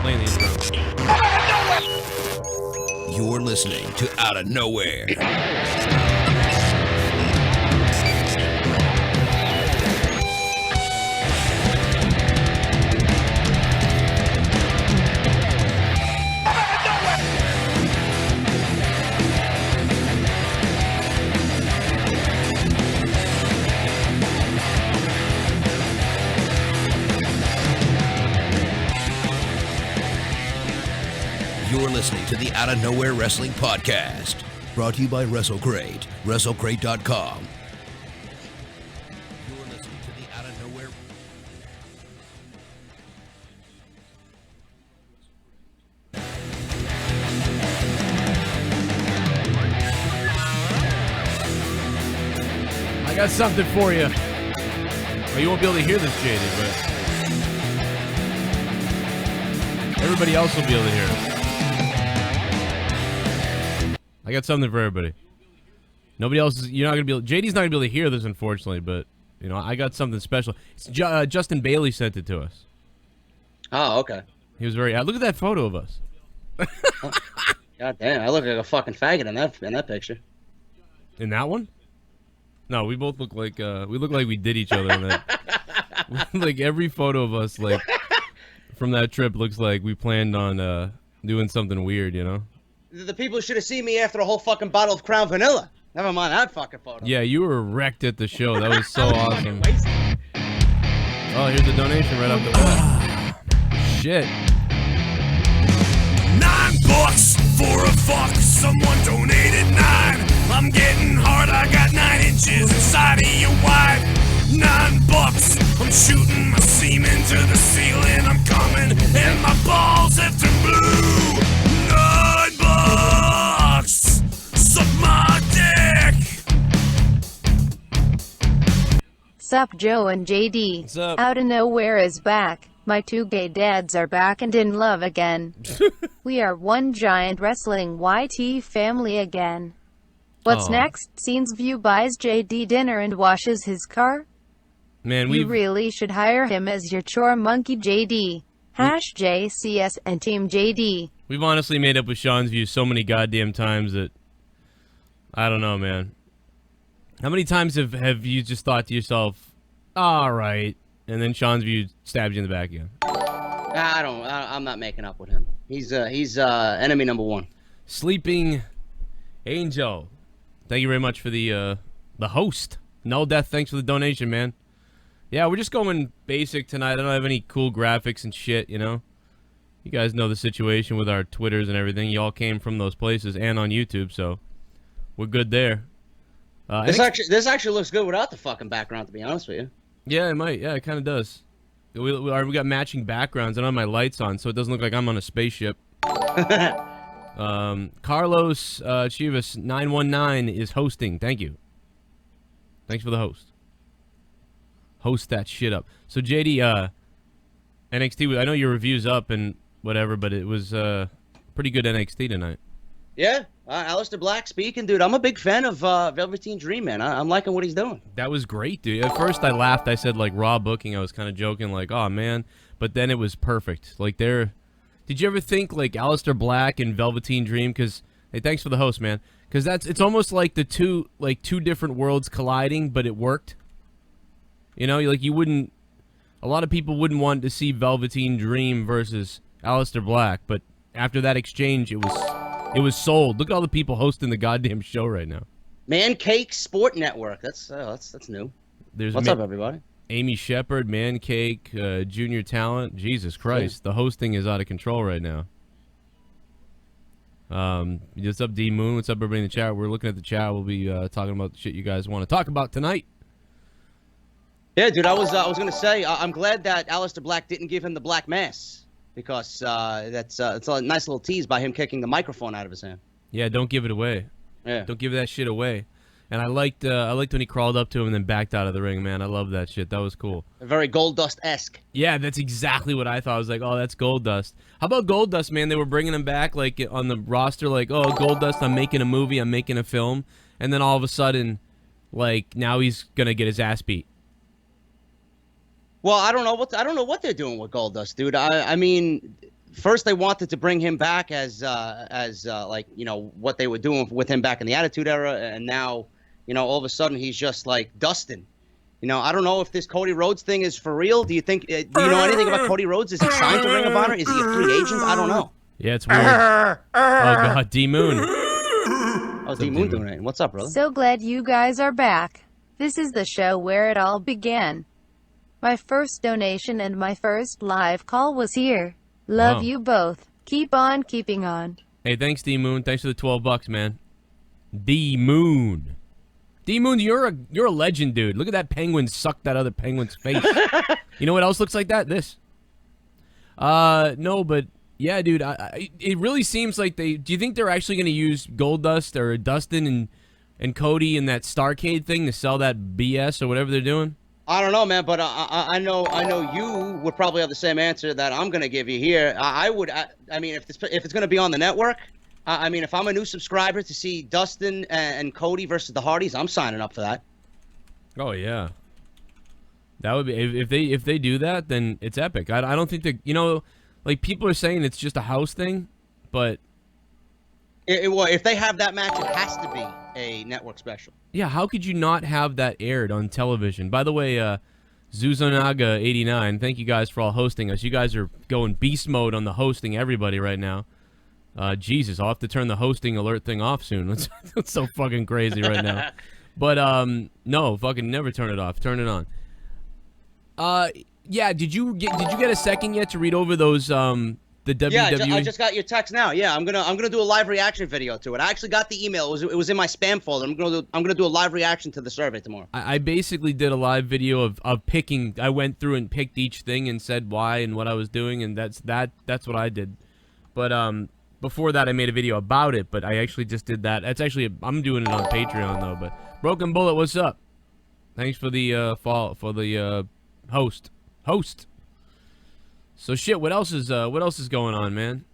Playing the intro. You're listening to Outta Nowhere. You're listening to the Outta Nowhere Wrestling Podcast, brought to you by WrestleCrate, WrestleCrate.com. You're listening to the Outta Nowhere. I got something for you. Well, you won't be able to hear this, JD, but everybody else will be able to hear it. I got something for everybody. Nobody else is. You're not gonna be. JD's not gonna be able to hear this, unfortunately. But you know, I got something special. It's Justin Bailey sent it to us. Oh, okay. He was very. Look at that photo of us. Oh, God damn! I look like a fucking faggot in that picture. In that one? No, we both look like we did each other in that. Like every photo of us, like from that trip, looks like we planned on doing something weird. You know. The people should have seen me after a whole fucking bottle of Crown Vanilla. Never mind that fucking photo. Yeah, you were wrecked at the show. That was so awesome. Oh, here's a donation right off the bat. Shit. $9 for a fuck. Someone donated 9. I'm getting hard. I got 9 inches inside of your wife. $9. I'm shooting my semen to the ceiling. I'm coming and my balls have turned blue. $9. Suck my dick. Sup, Joe and JD. What's up? Outta Nowhere is back. My 2 gay dads are back and in love again. We are one giant wrestling YT family again. What's next? Scenes View buys JD dinner and washes his car? Man, You really should hire him as your chore monkey, JD. #JCS and Team JD. We've honestly made up with Sean's View so many goddamn times that I don't know, man. How many times have you just thought to yourself, all right, and then Sean's View stabs you in the back again? I'm not making up with him. He's enemy number 1. Sleeping Angel. Thank you very much for the host. No Death, thanks for the donation, man. Yeah, we're just going basic tonight. I don't have any cool graphics and shit, you know? You guys know the situation with our Twitters and everything. You all came from those places and on YouTube, so we're good there. This actually looks good without the fucking background, to be honest with you. Yeah, it might. Yeah, it kind of does. We got matching backgrounds. I don't have my lights on, so it doesn't look like I'm on a spaceship. Carlos Chivas 919 is hosting. Thank you. Thanks for the host. Host that shit up. So JD, NXT. I know your review's up and whatever, but it was pretty good NXT tonight. Yeah, Aleister Black speaking, dude. I'm a big fan of Velveteen Dream, man. I'm liking what he's doing. That was great, dude. At first I laughed. I said like raw booking. I was kind of joking, like, oh man. But then it was perfect. Like did you ever think like Aleister Black and Velveteen Dream? Because hey, thanks for the host, man. Because it's almost like two different worlds colliding, but it worked. You know, like a lot of people wouldn't want to see Velveteen Dream versus Aleister Black, but after that exchange, it was sold. Look at all the people hosting the goddamn show right now. Man Cake Sport Network. That's new. What's up, everybody? Amy Shepard, Man Cake, Junior Talent. Jesus Christ, the hosting is out of control right now. What's up, D Moon? What's up, everybody in the chat? We're looking at the chat. We'll be talking about the shit you guys want to talk about tonight. Yeah, dude. I was gonna say I'm glad that Aleister Black didn't give him the black mass because it's a nice little tease by him kicking the microphone out of his hand. Yeah, don't give it away. Yeah, don't give that shit away. And I liked when he crawled up to him and then backed out of the ring, man. I love that shit. That was cool. Very Goldust-esque. Yeah, that's exactly what I thought. I was like, oh, that's Goldust. How about Goldust, man? They were bringing him back like on the roster, like, oh, Goldust, I'm making a movie, I'm making a film. And then all of a sudden, like, now he's going to get his ass beat. Well, I don't know what they're doing with Goldust, dude. I mean, first they wanted to bring him back as like, you know, what they were doing with him back in the Attitude Era, and now, you know, all of a sudden he's just like Dustin. You know, I don't know if this Cody Rhodes thing is for real. Do you think? Do you know anything about Cody Rhodes? Is he signed to Ring of Honor? Is he a free agent? I don't know. Yeah, it's weird. Oh God, D Moon. Oh, D Moon doing it. What's up, brother? So glad you guys are back. This is the show where it all began. My first donation and my first live call was here. Love you both. Keep on keeping on. Hey, thanks, D Moon. Thanks for the $12, man. D Moon. D Moon, you're a legend, dude. Look at that penguin suck that other penguin's face. You know what else looks like that? This. No, but yeah, dude. It really seems like they. Do you think they're actually going to use Goldust or Dustin and Cody in that Starcade thing to sell that BS or whatever they're doing? I don't know, man, but I know you would probably have the same answer that I'm gonna give you here. I mean, if it's gonna be on the network, I mean, if I'm a new subscriber to see Dustin and Cody versus the Hardys, I'm signing up for that. Oh yeah, that would be if they do that, then it's epic. I don't think that, you know, like people are saying it's just a house thing, but well, if they have that match, it has to be a network special. Yeah, how could you not have that aired on television? By the way, Zuzonaga89, thank you guys for all hosting us. You guys are going beast mode on the hosting everybody right now. Jesus, I'll have to turn the hosting alert thing off soon. It's so fucking crazy right now. But no, fucking never turn it off. Turn it on. Yeah, did you get a second yet to read over those the WWE? Yeah, I just got your text now. Yeah, I'm gonna do a live reaction video to it. I actually got the email. It was in my spam folder. I'm gonna do a live reaction to the survey tomorrow. I basically did a live video of picking. I went through and picked each thing and said why and what I was doing, and that's what I did. But before that I made a video about it, but I actually just did that. That's actually I'm doing it on Patreon though. But Broken Bullet, what's up? Thanks for the host. So shit, what else is going on, man?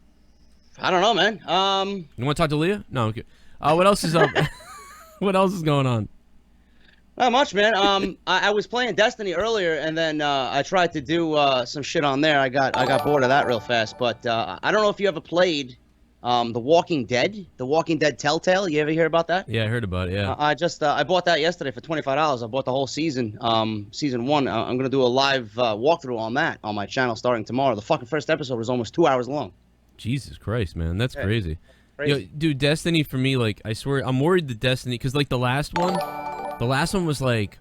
I don't know, man. You want to talk to Leah? No, okay. What else is up? What else is going on? Not much, man. I was playing Destiny earlier, and then I tried to do some shit on there. I got bored of that real fast. But I don't know if you ever played The Walking Dead Telltale. You ever hear about that? Yeah, I heard about it. Yeah. I bought that yesterday for $25. I bought the whole season, season 1. I'm gonna do a live walkthrough on that on my channel starting tomorrow. The fucking first episode was almost 2 hours long. Jesus Christ, man, that's crazy. Yo, dude, Destiny for me, like, I swear, I'm worried that Destiny, because like the last one was like,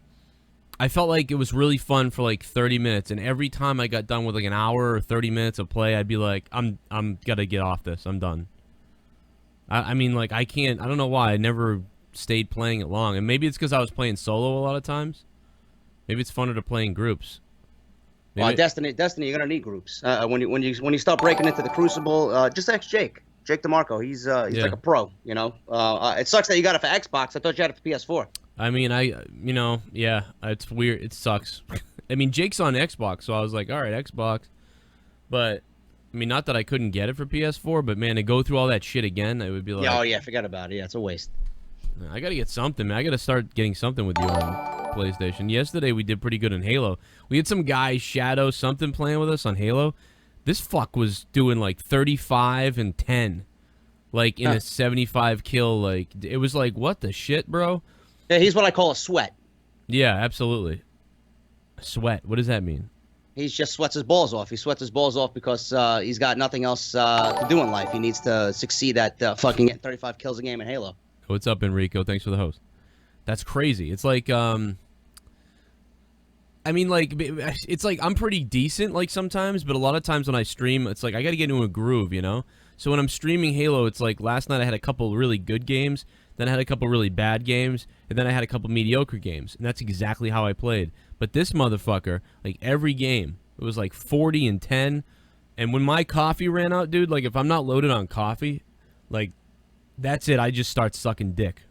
I felt like it was really fun for like 30 minutes, and every time I got done with like an hour or 30 minutes of play, I'd be like, I'm gotta get off this. I'm done. I mean, like, I don't know why I never stayed playing it long, and maybe it's because I was playing solo a lot of times. Maybe it's funner to play in groups. Well, Destiny, you're gonna need groups. When you start breaking into the Crucible, just ask Jake DeMarco. He's like a pro, you know. It sucks that you got it for Xbox. I thought you had it for PS4. I mean, yeah, it's weird. It sucks. I mean, Jake's on Xbox, so I was like, all right, Xbox, but. I mean, not that I couldn't get it for PS4, but man, to go through all that shit again, it would be like... Yeah, oh yeah, forget about it. Yeah, it's a waste. I gotta get something, man. I gotta start getting something with you on PlayStation. Yesterday, we did pretty good in Halo. We had some guy, Shadow something, playing with us on Halo. This fuck was doing like 35 and 10. Like, in a 75 kill, like... It was like, what the shit, bro? Yeah, he's what I call a sweat. Yeah, absolutely. A sweat. What does that mean? He just sweats his balls off. He sweats his balls off because he's got nothing else to do in life. He needs to succeed at fucking getting 35 kills a game in Halo. What's up, Enrico? Thanks for the host. That's crazy. It's like, I mean, like, it's like I'm pretty decent, like, sometimes, but a lot of times when I stream, it's like I gotta get into a groove, you know? So when I'm streaming Halo, it's like last night I had a couple really good games, then I had a couple really bad games, and then I had a couple mediocre games, and that's exactly how I played. But this motherfucker, like every game, it was like 40 and 10. And when my coffee ran out, dude, like if I'm not loaded on coffee, like that's it. I just start sucking dick.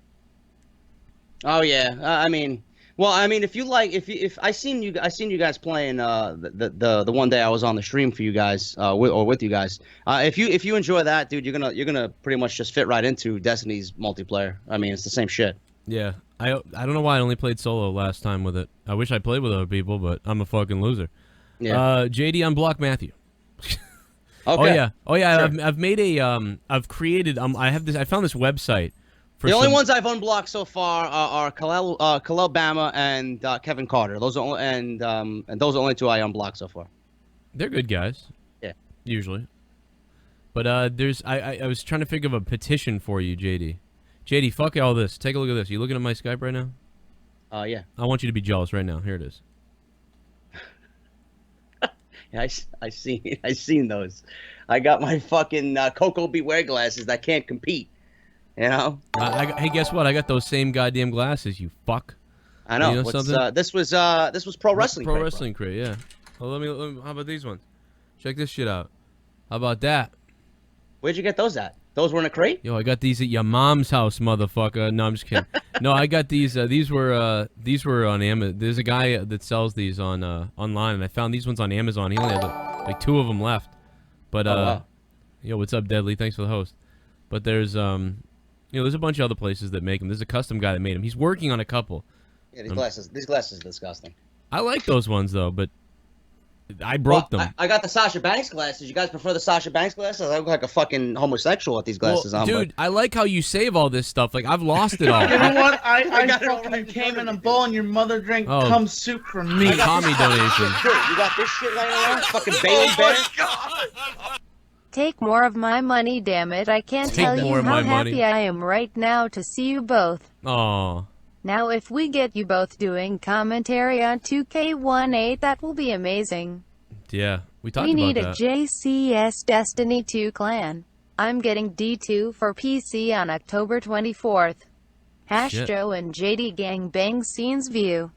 Oh yeah, I mean, if you like, if I seen you guys playing the one day I was on the stream for you guys with you guys. If you enjoy that, dude, you're gonna pretty much just fit right into Destiny's multiplayer. I mean, it's the same shit. Yeah. I don't know why I only played solo last time with it. I wish I played with other people, but I'm a fucking loser. Yeah. JD unblock Matthew. Okay. Oh yeah. Sure. I've made a I've created I found this website for The only ones I've unblocked so far are Khalil Bama and Kevin Carter. Those are and those are only 2 I unblocked so far. They're good guys. Yeah. Usually. But there's I was trying to think of a petition for you, JD. JD, fuck all this. Take a look at this. You looking at my Skype right now? Yeah. I want you to be jealous right now. Here it is. Yeah, I seen those. I got my fucking Coco Beware glasses that can't compete. You know. Hey, guess what? I got those same goddamn glasses. You fuck. I know. You know something? This was Pro Wrestling. Pro Wrestling Crate, yeah. Well, let me. How about these ones? Check this shit out. How about that? Where'd you get those at? Those were in a crate? Yo, I got these at your mom's house, motherfucker. No, I'm just kidding. No, I got these. These were on Amazon. There's a guy that sells these on online, and I found these ones on Amazon. He only had like 2 of them left. But wow. yo, what's up, Deadly? Thanks for the host. But there's there's a bunch of other places that make them. There's a custom guy that made them. He's working on a couple. Yeah, these glasses are disgusting. I like those ones though, but I broke them. I got the Sasha Banks glasses. You guys prefer the Sasha Banks glasses? I look like a fucking homosexual with these glasses on. Dude, I like how you save all this stuff. Like, I've lost it all. You know what? I got it fucking already came in a bowl and your mother drank Oh. cum soup from me. Tommy donation. Dude, you got this shit laying around? Fucking Bailey Bear? Take more of my money, damn it. I can't Take tell more you of how my happy money. I am right now to see you both. Aw. Now if we get you both doing commentary on 2K18, that will be amazing. Yeah, we talked We about need a that. JCS Destiny 2 clan. I'm getting D2 for PC on October 24th. Shit. Joe and JD gangbang scenes view.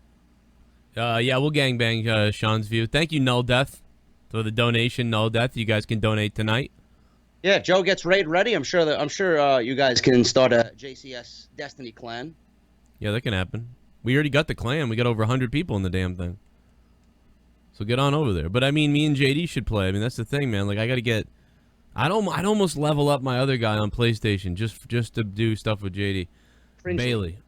Yeah, we'll gangbang Sean's view. Thank you, Null Death, for the donation. Null Death, you guys can donate tonight. Yeah, Joe gets raid ready. I'm sure you guys can start a JCS Destiny clan. Yeah, that can happen. We already got the clan. We got over 100 people in the damn thing. So get on over there. But I mean, me and JD should play. I mean, that's the thing, man. Like, I got to get. I'd almost level up my other guy on PlayStation just to do stuff with JD. Cringy. Bailey.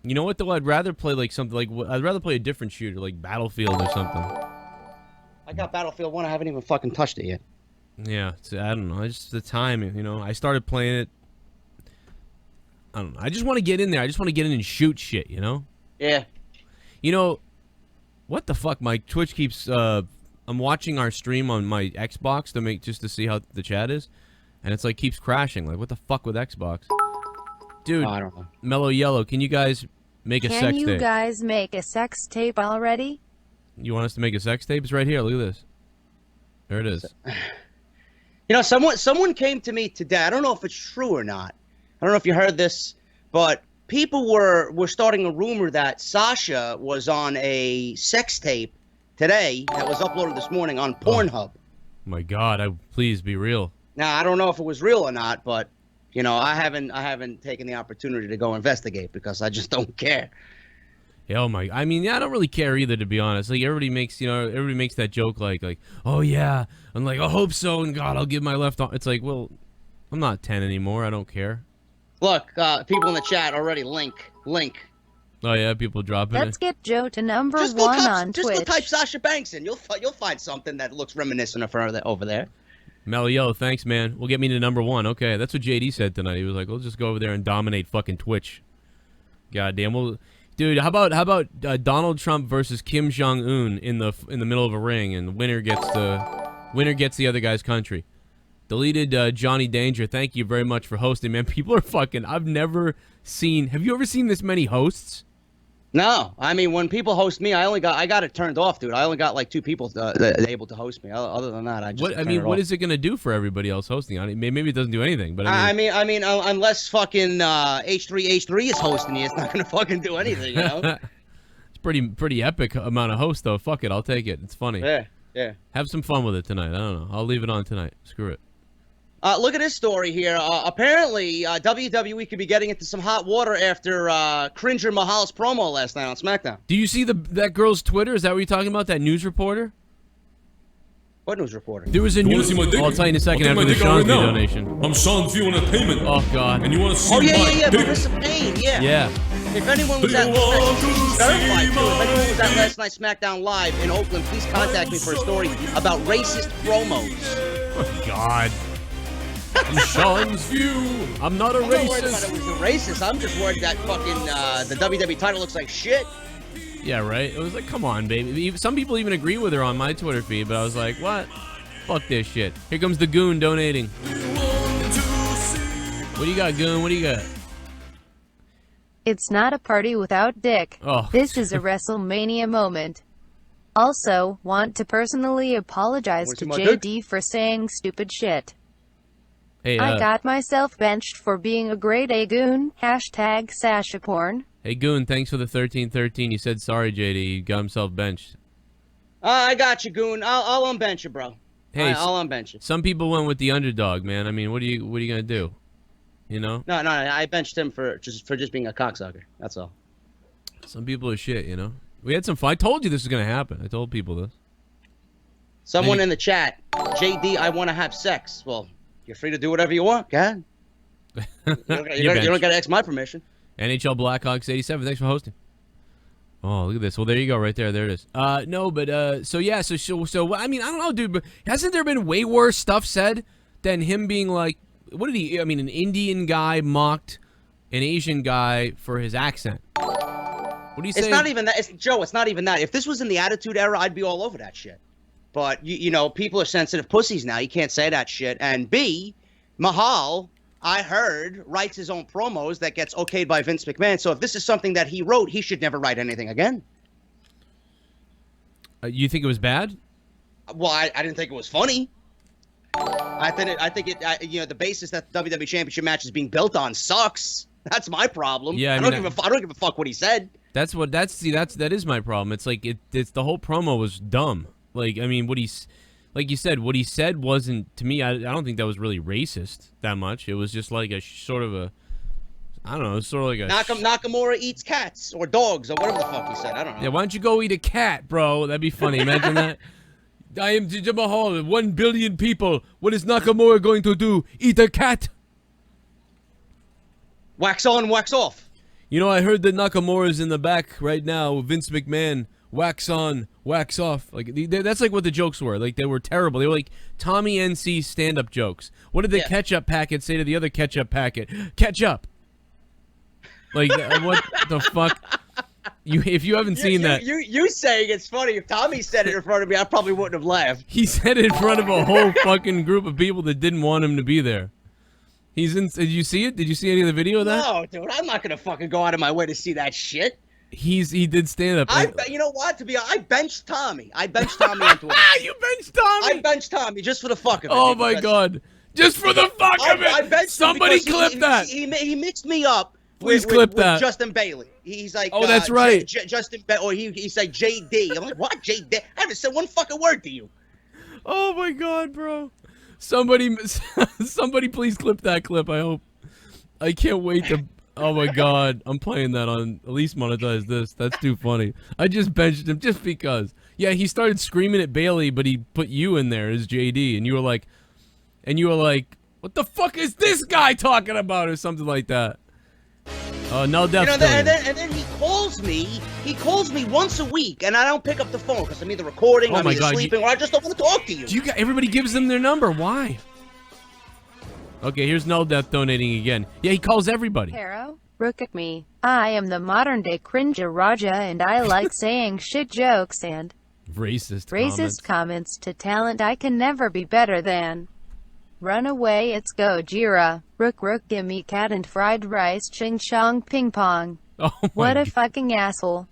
You know what though? I'd rather play like something like I'd rather play a different shooter like Battlefield or something. I got Battlefield 1. I haven't even fucking touched it yet. Yeah, I don't know. I just the time, you know. I started playing it. I don't know. I just want to get in there. I just want to get in and shoot shit, you know. Yeah. You know, what the fuck? My Twitch keeps. I'm watching our stream on my Xbox to see how the chat is, and it's like keeps crashing. Like, what the fuck with Xbox? Dude, I don't know. Mellow Yellow, can you guys make a Can sex you tape? guys make a sex tape already? You want us to make a sex tape? It's right here. Look at this. There it is. You know, someone came to me today. I don't know if it's true or not. I don't know if you heard this, but people were starting a rumor that Sasha was on a sex tape today that was uploaded this morning on Pornhub. My God, please be real. Now, I don't know if it was real or not, but you know, I haven't taken the opportunity to go investigate because I just don't care. Yeah, oh my! I mean, yeah, I don't really care either, to be honest. Like everybody makes that joke, like, oh yeah, I'm like, I hope so, and God, I'll give my left arm. It's like, well, I'm not 10 anymore. I don't care. Look, people in the chat already link. Oh yeah, people dropping Let's it. get Joe to number Just one go on just Twitch. go type Sasha Banks in. You'll find something that looks reminiscent of her over there. Melio, thanks, man. We'll get me to number 1. Okay, that's what JD said tonight. He was like, "We'll just go over there and dominate fucking Twitch." Goddamn, well, dude, how about Donald Trump versus Kim Jong Un in the middle of a ring, and the winner gets the other guy's country. Deleted Johnny Danger. Thank you very much for hosting, man. People are fucking. I've never seen. Have you ever seen this many hosts? No, I mean when people host me, I got it turned off, dude. I only got like 2 people that able to host me. Other than that, I just. What is it gonna do for everybody else hosting? I mean, maybe it doesn't do anything, but I mean, unless fucking H3 is hosting you, it's not gonna fucking do anything, you know. It's pretty epic amount of hosts though. Fuck it, I'll take it. It's funny. Yeah. Have some fun with it tonight. I don't know. I'll leave it on tonight. Screw it. Look at this story here. Apparently, WWE could be getting into some hot water after Cringer Mahal's promo last night on SmackDown. Do you see that girl's Twitter? Is that what you're talking about? That news reporter? What news reporter? There was a You wanna news. see my dick? I'll tell you in a second I'll after the take my dick out Sean's right now. donation. I'm Sean's View Entertainment. Oh God. And you want to see Oh yeah, my yeah, yeah, dick? Marissa Payne, yeah. Yeah. If anyone was Do at you want to she's verified see too. If my anyone was at dick? last night's SmackDown Live in Oakland, please contact me for a story about racist promos. Oh God. I'm Sean's View. I'm not a I'm not worried about racist. it was the racist. I'm just worried that fucking the WWE title looks like shit. Yeah, right. It was like, come on, baby. Some people even agree with her on my Twitter feed, but I was like, what? Fuck this shit. Here comes the Goon donating. What do you got, Goon? What do you got? It's not a party without dick. Oh. This is a WrestleMania moment. Also, want to personally apologize Wanna to see my dick? JD for saying stupid shit. Hey, I got myself benched for being a grade A goon. Hashtag Sasha porn. hey, Goon. Thanks for the 1313. You said sorry, JD. He got himself benched. I got you, Goon. I'll unbench you, bro. Hey, I'll unbench you. some people went with the underdog, man. I mean, what are you gonna do? You know? No, I benched him for just being a cocksucker. That's all. Some people are shit, you know? We had some fun. I told you this was gonna happen. I told people this. Someone in the chat, JD, I want to have sex. Well, you're free to do whatever you want. Go ahead. You don't got to ask my permission. NHL Blackhawks 87. Thanks for hosting. Oh, look at this. Well, there you go, right there. There it is. No, but so yeah, so I mean, I don't know, dude, but hasn't there been way worse stuff said than him being like, what did he? I mean, an Indian guy mocked an Asian guy for his accent. What do you say? It's not even that. Joe, it's not even that. If this was in the Attitude Era, I'd be all over that shit. But, you know, people are sensitive pussies now. You can't say that shit. And B, Mahal, I heard, writes his own promos that gets okayed by Vince McMahon. So if this is something that he wrote, he should never write anything again. You think it was bad? Well, I didn't think it was funny. I think you know, the basis that the WWE Championship match is being built on sucks. That's my problem. Yeah, I don't give a fuck what he said. That is my problem. It's like it's the whole promo was dumb. Like, I mean, like you said, what he said wasn't, to me, I don't think that was really racist that much. It was just like a sort of a, I don't know, it's sort of like a Nakamura eats cats or dogs or whatever the fuck he said. I don't know. Yeah, why don't you go eat a cat, bro? That'd be funny. Imagine that. I am Jinder Mahal, 1 billion people. What is Nakamura going to do? Eat a cat? Wax on, wax off. You know, I heard that Nakamura's in the back right now with Vince McMahon. Wax on, wax off. Like that's like what the jokes were. Like they were terrible. They were like Tommy NC stand-up jokes. What did the ketchup packet say to the other ketchup packet? Ketchup. Like what the fuck? If you haven't seen that, you saying it's funny. If Tommy said it in front of me, I probably wouldn't have laughed. he said it in front of a whole fucking group of people that didn't want him to be there. He's in. Did you see it? Did you see any of the video of that? No, dude, I'm not gonna fucking go out of my way to see that shit. He did stand up. You know what? I benched Tommy. I benched Tommy on Twitter. You benched Tommy. I benched Tommy just for the fuck of it. Oh my god! Just for the fuck of it! I benched him Somebody because clip that. He mixed me up. Please with, clip with that. Justin Bailey. He's like, oh, that's right. Justin or he said JD. I'm like, what JD? I haven't said one fucking word to you. Oh my god, bro! Somebody please clip that clip. I hope. I can't wait to. Oh my god, I'm playing that on at least monetize this. That's too funny. I just benched him just because. Yeah, he started screaming at Bailey, but he put you in there as JD, and you were like, what the fuck is this guy talking about, or something like that. No doubt. You know, and then he calls me. He calls me once a week, and I don't pick up the phone because I'm either recording, I'm either sleeping, or I just don't want to talk to you. Everybody gives them their number. Why? Okay, here's No Death donating again. Yeah, he calls everybody. Hero, look at me. I am the modern-day cringer Raja, and I like saying shit jokes and racist comments to talent I can never be better than. Run away, it's Gojira. Rook, gimme cat and fried rice, ching chong ping pong. Oh my what a God. fucking asshole.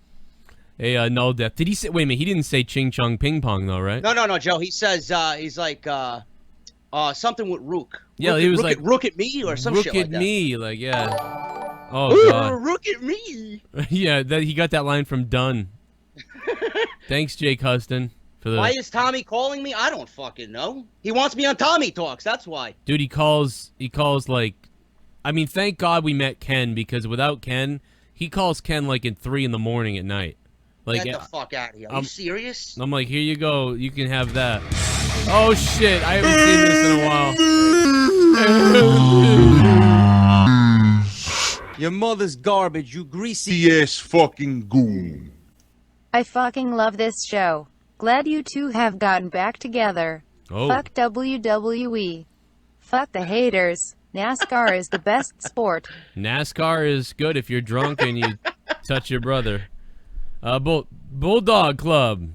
Hey, No Death. Did he say? Wait a minute. He didn't say ching chong ping pong though, right? No, Joe. He says he's like something with Rook. Yeah, he was like Rook at me or some shit like that. Rook at me, like yeah. Oh god. Rook at me. Yeah, he got that line from Dunn. Thanks, Jake Huston. Why is Tommy calling me? I don't fucking know. He wants me on Tommy Talks. That's why. Dude, he calls like, I mean, thank God we met Ken, because without Ken, he calls Ken like at 3 in the morning at night. Like, Get the fuck out of here. Are you serious? I'm like, here you go. You can have that. Oh shit! I haven't seen this in a while. Your mother's garbage, you greasy ass fucking goon. I fucking love this show. Glad you two have gotten back together. Oh. Fuck WWE. Fuck the haters. NASCAR is the best sport. NASCAR is good if you're drunk and you touch your brother. Bulldog Club.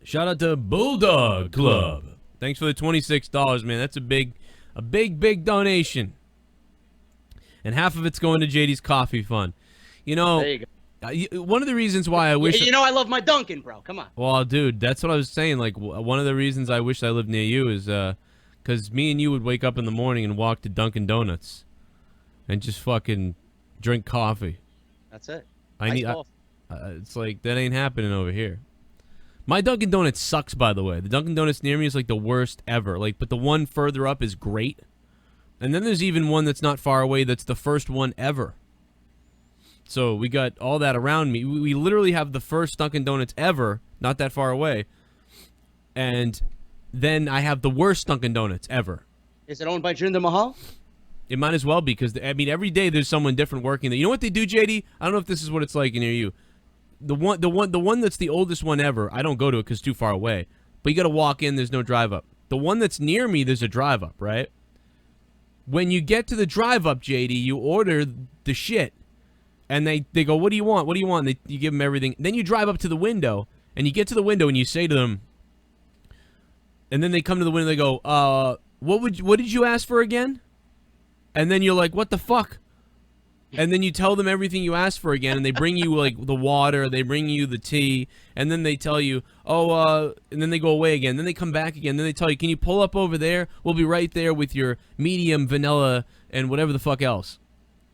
Shout out to Bulldog Club. Thanks for the $26, man. That's a big donation. And half of it's going to JD's coffee fund. You know, There you go. one of the reasons why I wish... You know I love my Dunkin', bro. Come on. Well, dude, that's what I was saying. Like, one of the reasons I wish I lived near you is because me and you would wake up in the morning and walk to Dunkin' Donuts and just fucking drink coffee. That's it. It's like, that ain't happening over here. My Dunkin' Donuts sucks, by the way. The Dunkin' Donuts near me is like the worst ever. Like, but the one further up is great. And then there's even one that's not far away that's the first one ever. So we got all that around me. We literally have the first Dunkin' Donuts ever, not that far away. And then I have the worst Dunkin' Donuts ever. Is it owned by Jinder Mahal? It might as well be, because, I mean, every day there's someone different working there. You know what they do, JD? I don't know if this is what it's like near you. The one that's the oldest one ever, I don't go to it because it's too far away. But you got to walk in, there's no drive up. The one that's near me, there's a drive up, right? When you get to the drive up, JD, you order the shit. And they go, what do you want? What do you want? And you give them everything. Then you drive up to the window, and you get to the window, and you say to them, and then they come to the window, and they go, what did you ask for again? And then you're like, what the fuck? And then you tell them everything you asked for again, and they bring you, like, the water, they bring you the tea, and then they tell you, and then they go away again. Then they come back again. Then they tell you, can you pull up over there? We'll be right there with your medium, vanilla, and whatever the fuck else.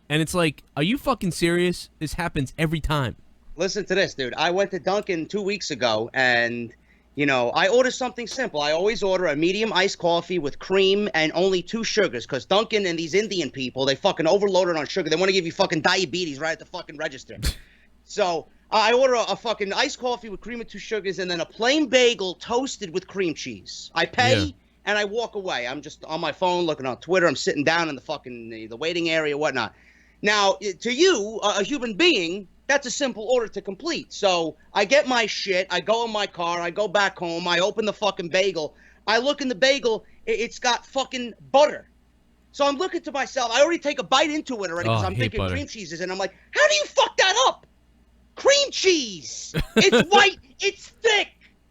And it's like, are you fucking serious? This happens every time. Listen to this, dude. I went to Dunkin' 2 weeks ago, and, you know, I order something simple. I always order a medium iced coffee with cream and only 2 sugars, because Dunkin' and these Indian people, they fucking overloaded on sugar. They want to give you fucking diabetes right at the fucking register. So I order a fucking iced coffee with cream and 2 sugars, and then a plain bagel toasted with cream cheese. I pay, and I walk away. I'm just on my phone looking on Twitter. I'm sitting down in the fucking the waiting area, whatnot. Now, to you, a human being, that's a simple order to complete. So I get my shit. I go in my car. I go back home. I open the fucking bagel. I look in the bagel. It's got fucking butter. So I'm looking to myself. I already take a bite into it already because I'm thinking butter. cream cheese is in. I'm like, how do you fuck that up? Cream cheese. It's white. It's thick.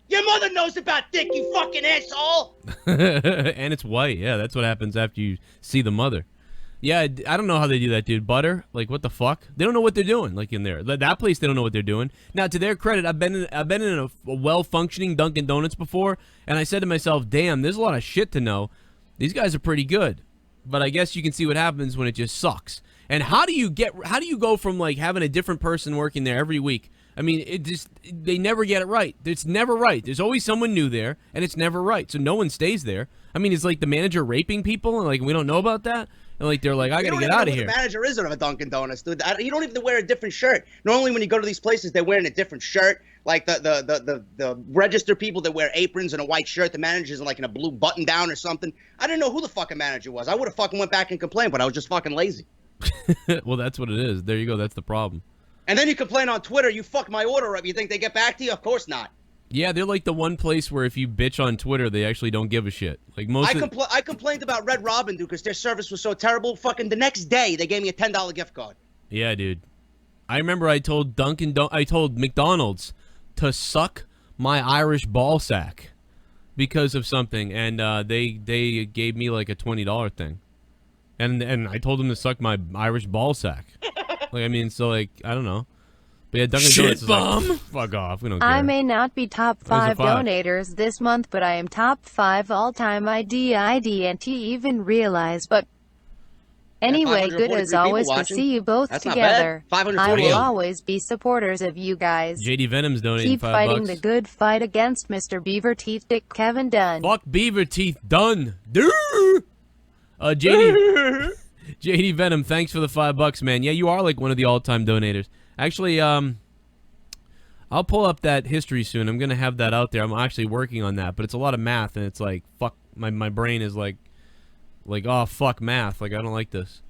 Your mother knows about thick, you fucking asshole. And it's white. Yeah, that's what happens after you see the mother. Yeah, I don't know how they do that, dude. Butter? Like, what the fuck? They don't know what they're doing, like, in there. That place, they don't know what they're doing. Now, to their credit, I've been in a well-functioning Dunkin' Donuts before, and I said to myself, damn, there's a lot of shit to know. These guys are pretty good. But I guess you can see what happens when it just sucks. And how do you go from, like, having a different person working there every week? I mean, they never get it right. It's never right. There's always someone new there, and it's never right. So no one stays there. I mean, is, like, the manager raping people, and, like, we don't know about that? And, like, they're like, I gotta get out of here. The manager isn't of a Dunkin' Donuts, dude. You don't even wear a different shirt. Normally, when you go to these places, they're wearing a different shirt. Like the register people that wear aprons and a white shirt. The manager's like in a blue button down or something. I didn't know who the fucking manager was. I would have fucking went back and complained, but I was just fucking lazy. Well, that's what it is. There you go. That's the problem. And then you complain on Twitter. You fucked my order up. You think they get back to you? Of course not. Yeah, they're like the one place where if you bitch on Twitter, they actually don't give a shit. Like most. I complained about Red Robin, dude, because their service was so terrible. Fucking the next day, they gave me a $10 gift card. Yeah, dude. I remember I told McDonald's to suck my Irish ball sack because of something, and they gave me like a $20 thing, and I told them to suck my Irish ball sack. Like, I mean, so like I don't know. But yeah, Dunkin' Donuts is like, fuck off. We don't care. I may not be top 5 donators this month, but I am top 5 all-time. I didn't even realize, but anyway, good as always to see you both That's together. Not bad. I will always be supporters of you guys. JD Venom's donating Keep $5. fighting the good fight against Mr. Beaver Teeth Dick Kevin Dunn. Fuck Beaver Teeth Dunn. JD Venom, thanks for the $5, man. Yeah, you are like one of the all-time donators. Actually, I'm I'll pull up that history soon. I'm gonna have that out there. I'm actually working on that, but it's a lot of math, and it's like fuck. My brain is like oh fuck math. Like I don't like this.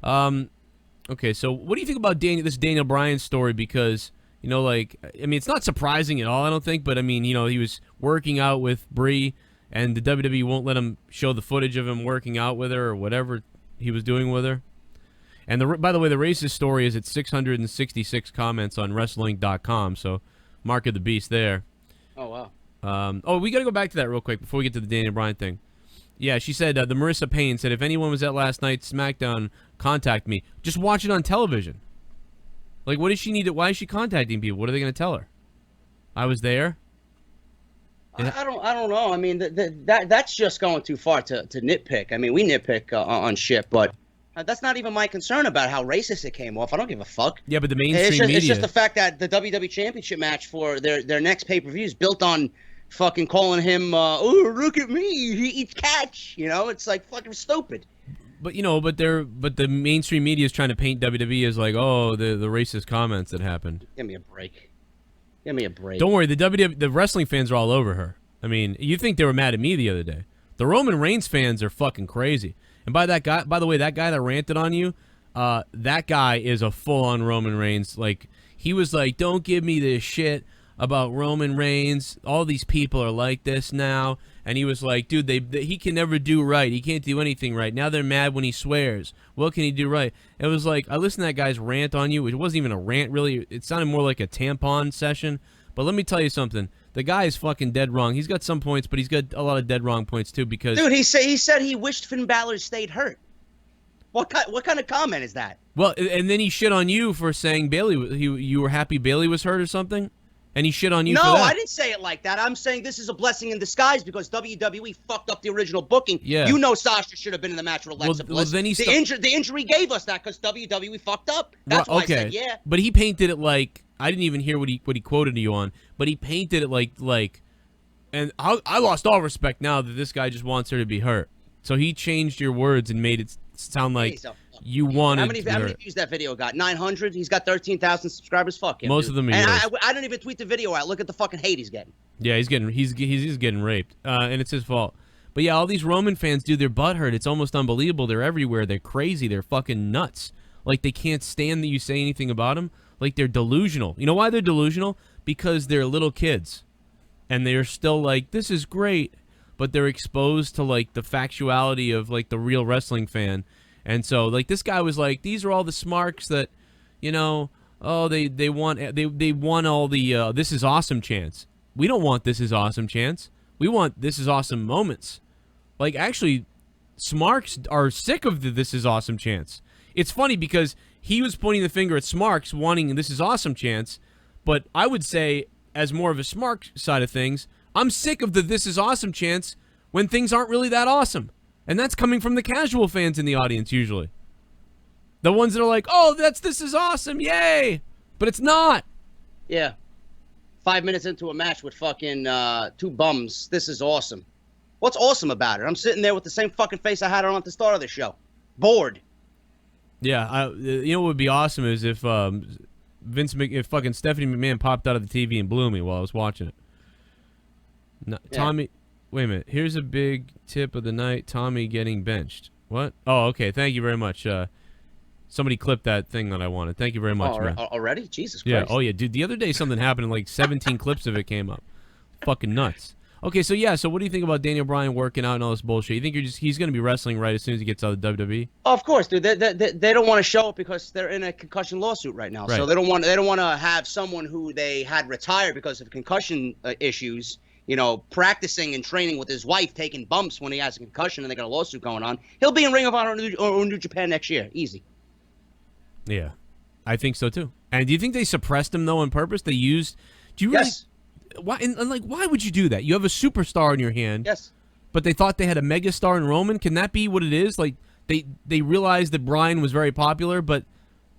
Okay, so what do you think about this Daniel Bryan story? Because you know, like I mean, it's not surprising at all. I don't think, but I mean, you know, he was working out with Brie, and the WWE won't let him show the footage of him working out with her or whatever he was doing with her. And by the way, the racist story is at 666 comments on wrestling.com, so mark of the beast there. Oh, wow. Oh, we got to go back to that real quick before we get to the Daniel Bryan thing. Yeah, she said, the Marissa Payne said, if anyone was at last night's SmackDown, contact me. Just watch it on television. Like, what does she need to, why is she contacting people? What are they going to tell her? I was there? I don't know. I mean, that's just going too far to nitpick. I mean, we nitpick on shit, but that's not even my concern about how racist it came off. I don't give a fuck. Yeah, but the mainstream media... It's just the fact that the WWE Championship match for their next pay-per-view is built on fucking calling him, oh, look at me, he eats catch. You know, it's like fucking stupid. But, you know, but the mainstream media is trying to paint WWE as like, oh, the racist comments that happened. Give me a break. Give me a break. Don't worry, the wrestling fans are all over her. I mean, you think they were mad at me the other day. The Roman Reigns fans are fucking crazy. And by the way, that guy that ranted on you, that guy is a full-on Roman Reigns. Like, he was like, don't give me this shit about Roman Reigns. All these people are like this now. And he was like, dude, he can never do right. He can't do anything right. Now they're mad when he swears. What can he do right? It was like, I listened to that guy's rant on you. It wasn't even a rant, really. It sounded more like a tampon session. But let me tell you something. The guy is fucking dead wrong. He's got some points, but he's got a lot of dead wrong points too. Because dude, he said he wished Finn Balor stayed hurt. What kind of comment is that? Well, and then he shit on you for saying Bailey. You were happy Bailey was hurt or something, and he shit on you. No, for that. I didn't say it like that. I'm saying this is a blessing in disguise because WWE fucked up the original booking. Yeah. You know, Sasha should have been in the match with Alexa Bliss. Then the injury gave us that because WWE fucked up. That's why I said yeah. But he painted it like I didn't even hear what he quoted you on, but he painted it like. And I lost all respect now that this guy just wants her to be hurt. So he changed your words and made it sound like you wanted. How many views that video got? 900. He's got 13,000 subscribers. Fuck him. Most of them are and yours. I don't even tweet the video out. Look at the fucking hate he's getting. Yeah, he's getting raped, and it's his fault. But yeah, all these Roman fans, dude, they're butthurt. It's almost unbelievable. They're everywhere. They're crazy. They're fucking nuts. Like they can't stand that you say anything about them. Like they're delusional. You know why they're delusional? Because they're little kids. And they're still like, this is great, but they're exposed to like the factuality of like the real wrestling fan. And so like this guy was like, these are all the smarks that, you know, oh they want all the this is awesome chants. We don't want this is awesome chants. We want this is awesome moments. Like actually, smarks are sick of the this is awesome chants. It's funny because he was pointing the finger at smarks wanting this is awesome chants, but I would say, as more of a smart side of things, I'm sick of the this is awesome chants when things aren't really that awesome. And that's coming from the casual fans in the audience usually. The ones that are like, oh, this is awesome, yay! But it's not. Yeah. 5 minutes into a match with fucking two bums. This is awesome. What's awesome about it? I'm sitting there with the same fucking face I had on at the start of the show. Bored. Yeah, you know what would be awesome is if if fucking Stephanie McMahon popped out of the TV and blew me while I was watching it. No, yeah. Tommy, wait a minute. Here's a big tip of the night. Tommy getting benched. What? Oh, okay. Thank you very much. Somebody clipped that thing that I wanted. Thank you very much, man. Already? Jesus Christ. Yeah. Oh, yeah. Dude, the other day something happened and like 17 clips of it came up. Fucking nuts. Okay, so yeah, so what do you think about Daniel Bryan working out and all this bullshit? You think he's going to be wrestling right as soon as he gets out of the WWE? Oh, of course, dude. They don't want to show it because they're in a concussion lawsuit right now. Right. So they don't want to have someone who they had retired because of concussion issues, you know, practicing and training with his wife, taking bumps when he has a concussion and they got a lawsuit going on. He'll be in Ring of Honor or New Japan next year. Easy. Yeah, I think so too. And do you think they suppressed him though on purpose? They used. Do you really? Yes. Why and like why would you do that? You have a superstar in your hand. Yes. But they thought they had a megastar in Roman. Can that be what it is? Like they realized that Bryan was very popular, but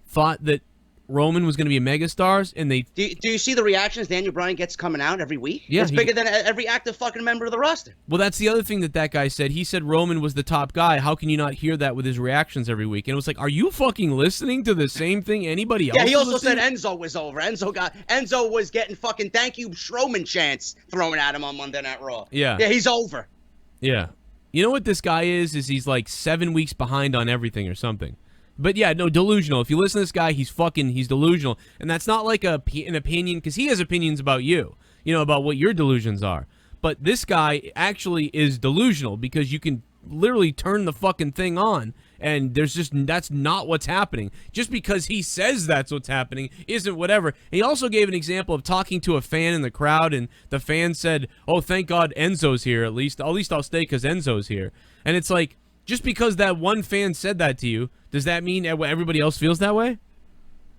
thought that Roman was going to be a megastar, and they... Do you see the reactions Daniel Bryan gets coming out every week? Yeah, it's bigger than every active fucking member of the roster. Well, that's the other thing that guy said. He said Roman was the top guy. How can you not hear that with his reactions every week? And it was like, are you fucking listening to the same thing anybody else? Yeah, he also listening? said Enzo was over. Enzo was getting fucking thank you Strowman chants thrown at him on Monday Night Raw. Yeah. Yeah, he's over. Yeah. You know what this guy is he's like 7 weeks behind on everything or something. But yeah, no, delusional. If you listen to this guy, he's delusional. And that's not like an opinion, because he has opinions about you, about what your delusions are. But this guy actually is delusional, because you can literally turn the fucking thing on, and that's not what's happening. Just because he says that's what's happening isn't whatever. And he also gave an example of talking to a fan in the crowd, and the fan said, oh, thank God Enzo's here, at least I'll stay because Enzo's here. And it's like, just because that one fan said that to you, does that mean everybody else feels that way?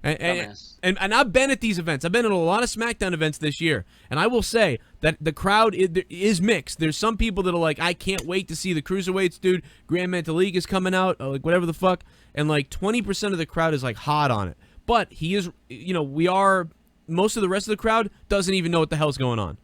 And I've been at these events. I've been at a lot of SmackDown events this year, and I will say that the crowd is mixed. There's some people that are like, I can't wait to see the Cruiserweights, dude. Grand Metalik is coming out, like whatever the fuck, and like 20% of the crowd is like hot on it. But he is, most of the rest of the crowd doesn't even know what the hell's going on.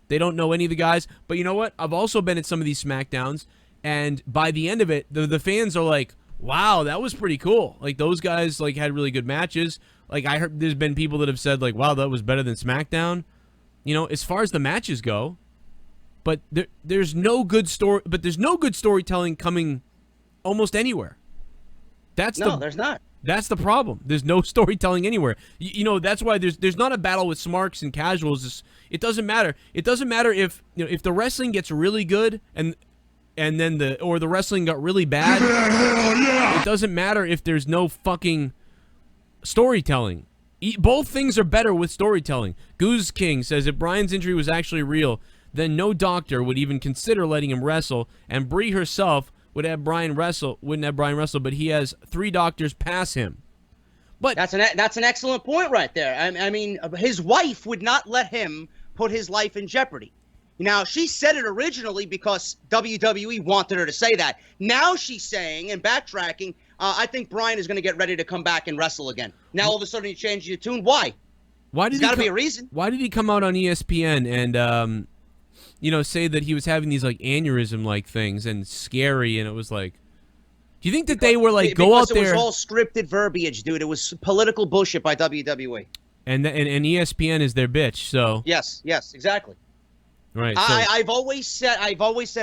They don't know any of the guys. But you know what? I've also been at some of these SmackDowns, and by the end of it, the fans are like, wow, that was pretty cool. Like, those guys like had really good matches. Like, I heard there's been people that have said like, wow, that was better than SmackDown. As far as the matches go. But there's no good story. But there's no good storytelling coming almost anywhere. There's not. That's the problem. There's no storytelling anywhere. That's why there's not a battle with smarks and casuals. It doesn't matter. It doesn't matter if if the wrestling gets really good and then the wrestling got really bad. It doesn't matter if there's no fucking storytelling. Both things are better with storytelling. Goose King says if Bryan's injury was actually real, then no doctor would even consider letting him wrestle, and Brie herself wouldn't have Bryan wrestle, but he has 3 doctors pass him. But that's an excellent point right there. I mean, his wife would not let him put his life in jeopardy. Now, she said it originally because WWE wanted her to say that. Now she's saying and backtracking, I think Bryan is going to get ready to come back and wrestle again. Now, all of a sudden, he changed your tune. Why? There's got to be a reason. Why did he come out on ESPN and, say that he was having these, like, aneurysm-like things and scary, and it was like... Do you think that they were like, go out there... Because it was all scripted verbiage, dude. It was political bullshit by WWE. And ESPN is their bitch, so... Yes, exactly. Right. So, I've always said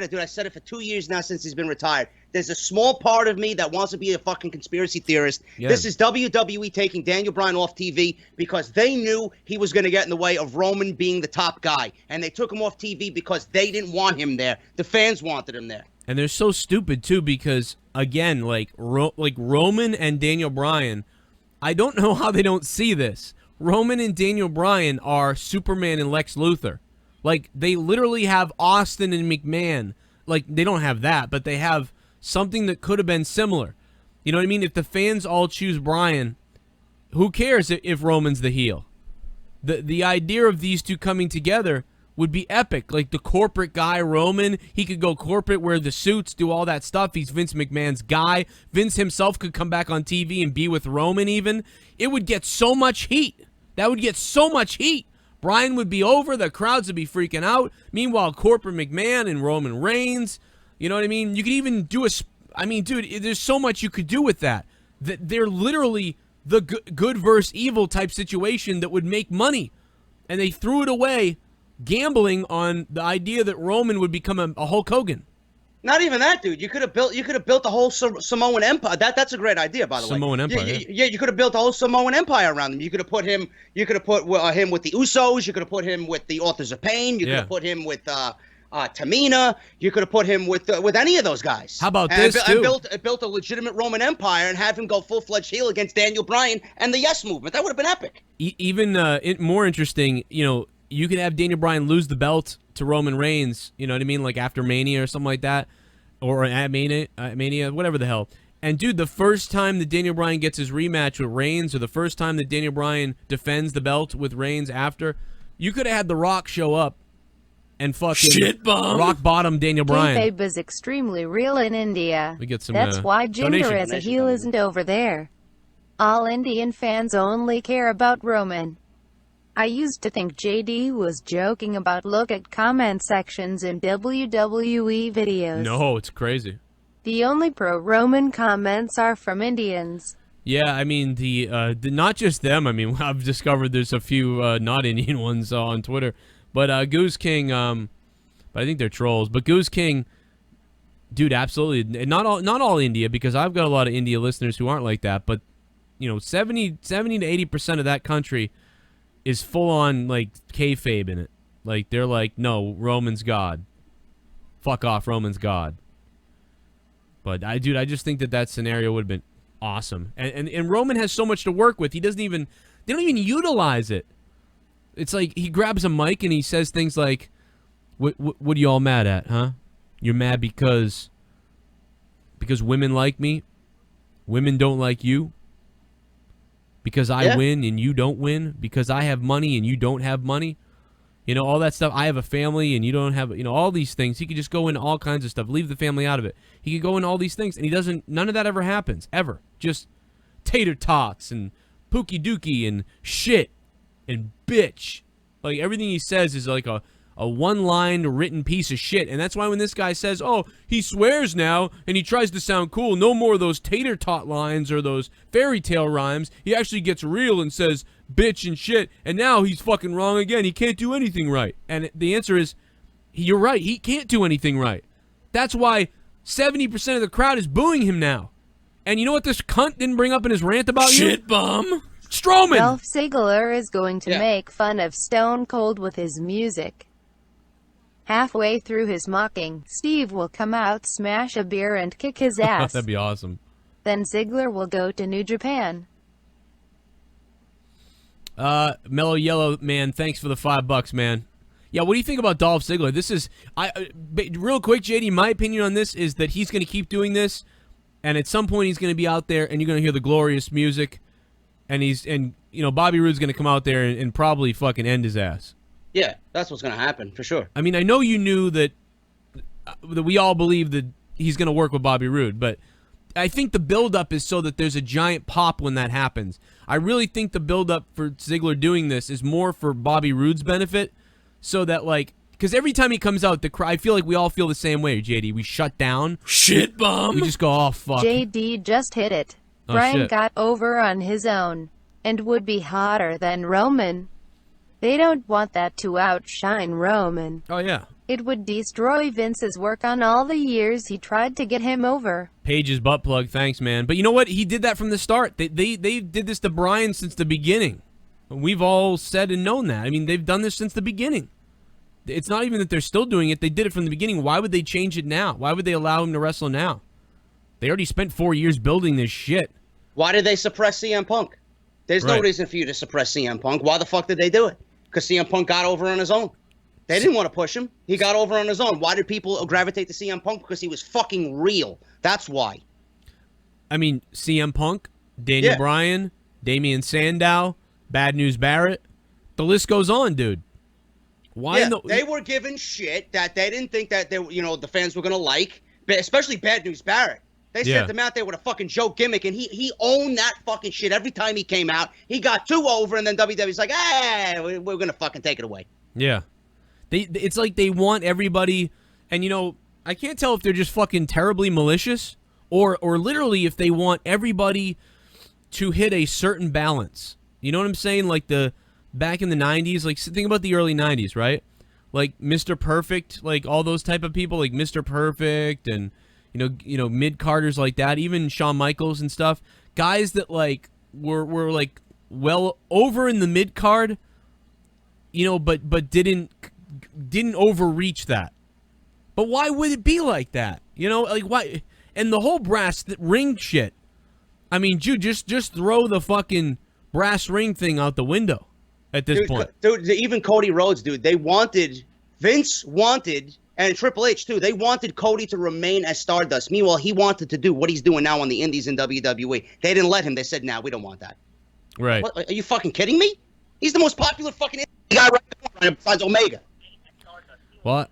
it, dude. I said it for 2 years now since he's been retired. There's a small part of me that wants to be a fucking conspiracy theorist. Yeah. This is WWE taking Daniel Bryan off TV because they knew he was going to get in the way of Roman being the top guy. And they took him off TV because they didn't want him there. The fans wanted him there. And they're so stupid, too, because, again, like Roman and Daniel Bryan, I don't know how they don't see this. Roman and Daniel Bryan are Superman and Lex Luthor. Like, they literally have Austin and McMahon. Like, they don't have that, but they have something that could have been similar. You know what I mean? If the fans all choose Bryan, who cares if Roman's the heel? The idea of these two coming together would be epic. Like, the corporate guy, Roman, he could go corporate, wear the suits, do all that stuff. He's Vince McMahon's guy. Vince himself could come back on TV and be with Roman even. It would get so much heat. That would get so much heat. Bryan would be over. The crowds would be freaking out. Meanwhile, corporate McMahon and Roman Reigns, you know what I mean? You could even do dude, there's so much you could do with that. They're literally the good versus evil type situation that would make money. And they threw it away gambling on the idea that Roman would become a Hulk Hogan. Not even that, dude. You could have built the whole Samoan Empire. That's a great idea, by the way. Samoan Empire. Yeah, you could have built the whole Samoan Empire around him. You could have put him. You could have put him with the Usos. You could have put him with the Authors of Pain. You could have put him with Tamina. You could have put him with any of those guys. How about this too? And built a legitimate Roman Empire and have him go full-fledged heel against Daniel Bryan and the Yes Movement. That would have been epic. Even more interesting, you could have Daniel Bryan lose the belt to Roman Reigns, you know what I mean, like after Mania or something like that, or at Mania, whatever the hell. And, dude, the first time that Daniel Bryan gets his rematch with Reigns, or the first time that Daniel Bryan defends the belt with Reigns after, you could have had The Rock show up and fucking rock bottom Daniel Bryan. Kayfabe is extremely real in India. We get some. That's why Jinder as a heel isn't over there. All Indian fans only care about Roman. I used to think JD was joking about look at comment sections in WWE videos. No, it's crazy. The only pro-Roman comments are from Indians. Yeah, I mean, the not just them. I mean, I've discovered there's a few not Indian ones on Twitter. But Goose King, but I think they're trolls. But Goose King, dude, absolutely. Not all India, because I've got a lot of India listeners who aren't like that. But, 70 to 80% of that country is full on, like, kayfabe in it. Like, they're like, no, Roman's God. Fuck off, Roman's God. But, I just think that scenario would have been awesome. And Roman has so much to work with. They don't even utilize it. It's like he grabs a mic and he says things like, what are you all mad at, huh? You're mad because women like me? Women don't like you? Because I win and you don't win? Because I have money and you don't have money? All that stuff. I have a family and you don't have, all these things. He could just go into all kinds of stuff. Leave the family out of it. He could go into all these things, and he doesn't. None of that ever happens, ever. Just tater tots and pookie dookie and shit and bitch. Like, everything he says is like a one-line written piece of shit. And that's why when this guy says, oh, he swears now and he tries to sound cool, no more of those tater tot lines or those fairy tale rhymes. He actually gets real and says bitch and shit, and now he's fucking wrong again. He can't do anything right. And the answer is, you're right. He can't do anything right. That's why 70% of the crowd is booing him now. And you know what this cunt didn't bring up in his rant about you? Shit bum. Strowman! Dolph Ziggler is going to make fun of Stone Cold with his music. Halfway through his mocking, Steve will come out, smash a beer, and kick his ass. That'd be awesome. Then Ziggler will go to New Japan. Mellow Yellow, man, thanks for the $5, man. Yeah, what do you think about Dolph Ziggler? This is, real quick, JD, my opinion on this is that he's going to keep doing this, and at some point he's going to be out there, and you're going to hear the glorious music, and Bobby Roode's going to come out there and probably fucking end his ass. Yeah, that's what's going to happen, for sure. I mean, I know you knew that we all believe that he's going to work with Bobby Roode, but I think the build-up is so that there's a giant pop when that happens. I really think the build-up for Ziggler doing this is more for Bobby Roode's benefit, so that, like, because every time he comes out, I feel like we all feel the same way, JD. We shut down. Shit bum. We just go, oh, fuck. JD just hit it. Oh, Bryan shit. got over on his own, and would be hotter than Roman. They don't want that to outshine Roman. Oh, yeah. It would destroy Vince's work on all the years he tried to get him over. Paige's butt plug, thanks, man. But you know what? He did that from the start. They did this to Bryan since the beginning. We've all said and known that. I mean, they've done this since the beginning. It's not even that they're still doing it. They did it from the beginning. Why would they change it now? Why would they allow him to wrestle now? They already spent 4 years building this shit. Why did they suppress CM Punk? There's no reason for you to suppress CM Punk. Why the fuck did they do it? Because CM Punk got over on his own. They didn't want to push him. He got over on his own. Why did people gravitate to CM Punk? Because he was fucking real. That's why. I mean, CM Punk, Daniel Bryan, Damian Sandow, Bad News Barrett. The list goes on, dude. Why? They were given shit that they didn't think that the fans were gonna like, especially Bad News Barrett. They sent him out there with a fucking joke gimmick, and he owned that fucking shit every time he came out. He got 2 over, and then WWE's like, hey, we're gonna fucking take it away. Yeah. It's like they want everybody, and I can't tell if they're just fucking terribly malicious or literally if they want everybody to hit a certain balance. You know what I'm saying? Like back in the 90s, like think about the early 90s, right? Like Mr. Perfect, like all those type of people, like Mr. Perfect and mid-carders like that, even Shawn Michaels and stuff, guys that like were like well over in the mid-card, but didn't overreach that. But why would it be like that? Like why? And the whole brass ring shit. I mean, dude, just throw the fucking brass ring thing out the window at this point. Dude, even Cody Rhodes, dude, Vince wanted, and Triple H too, they wanted Cody to remain as Stardust. Meanwhile, he wanted to do what he's doing now on the Indies in WWE. They didn't let him. They said, "Nah, we don't want that." Right. What, are you fucking kidding me? He's the most popular fucking guy right now besides Omega. Well,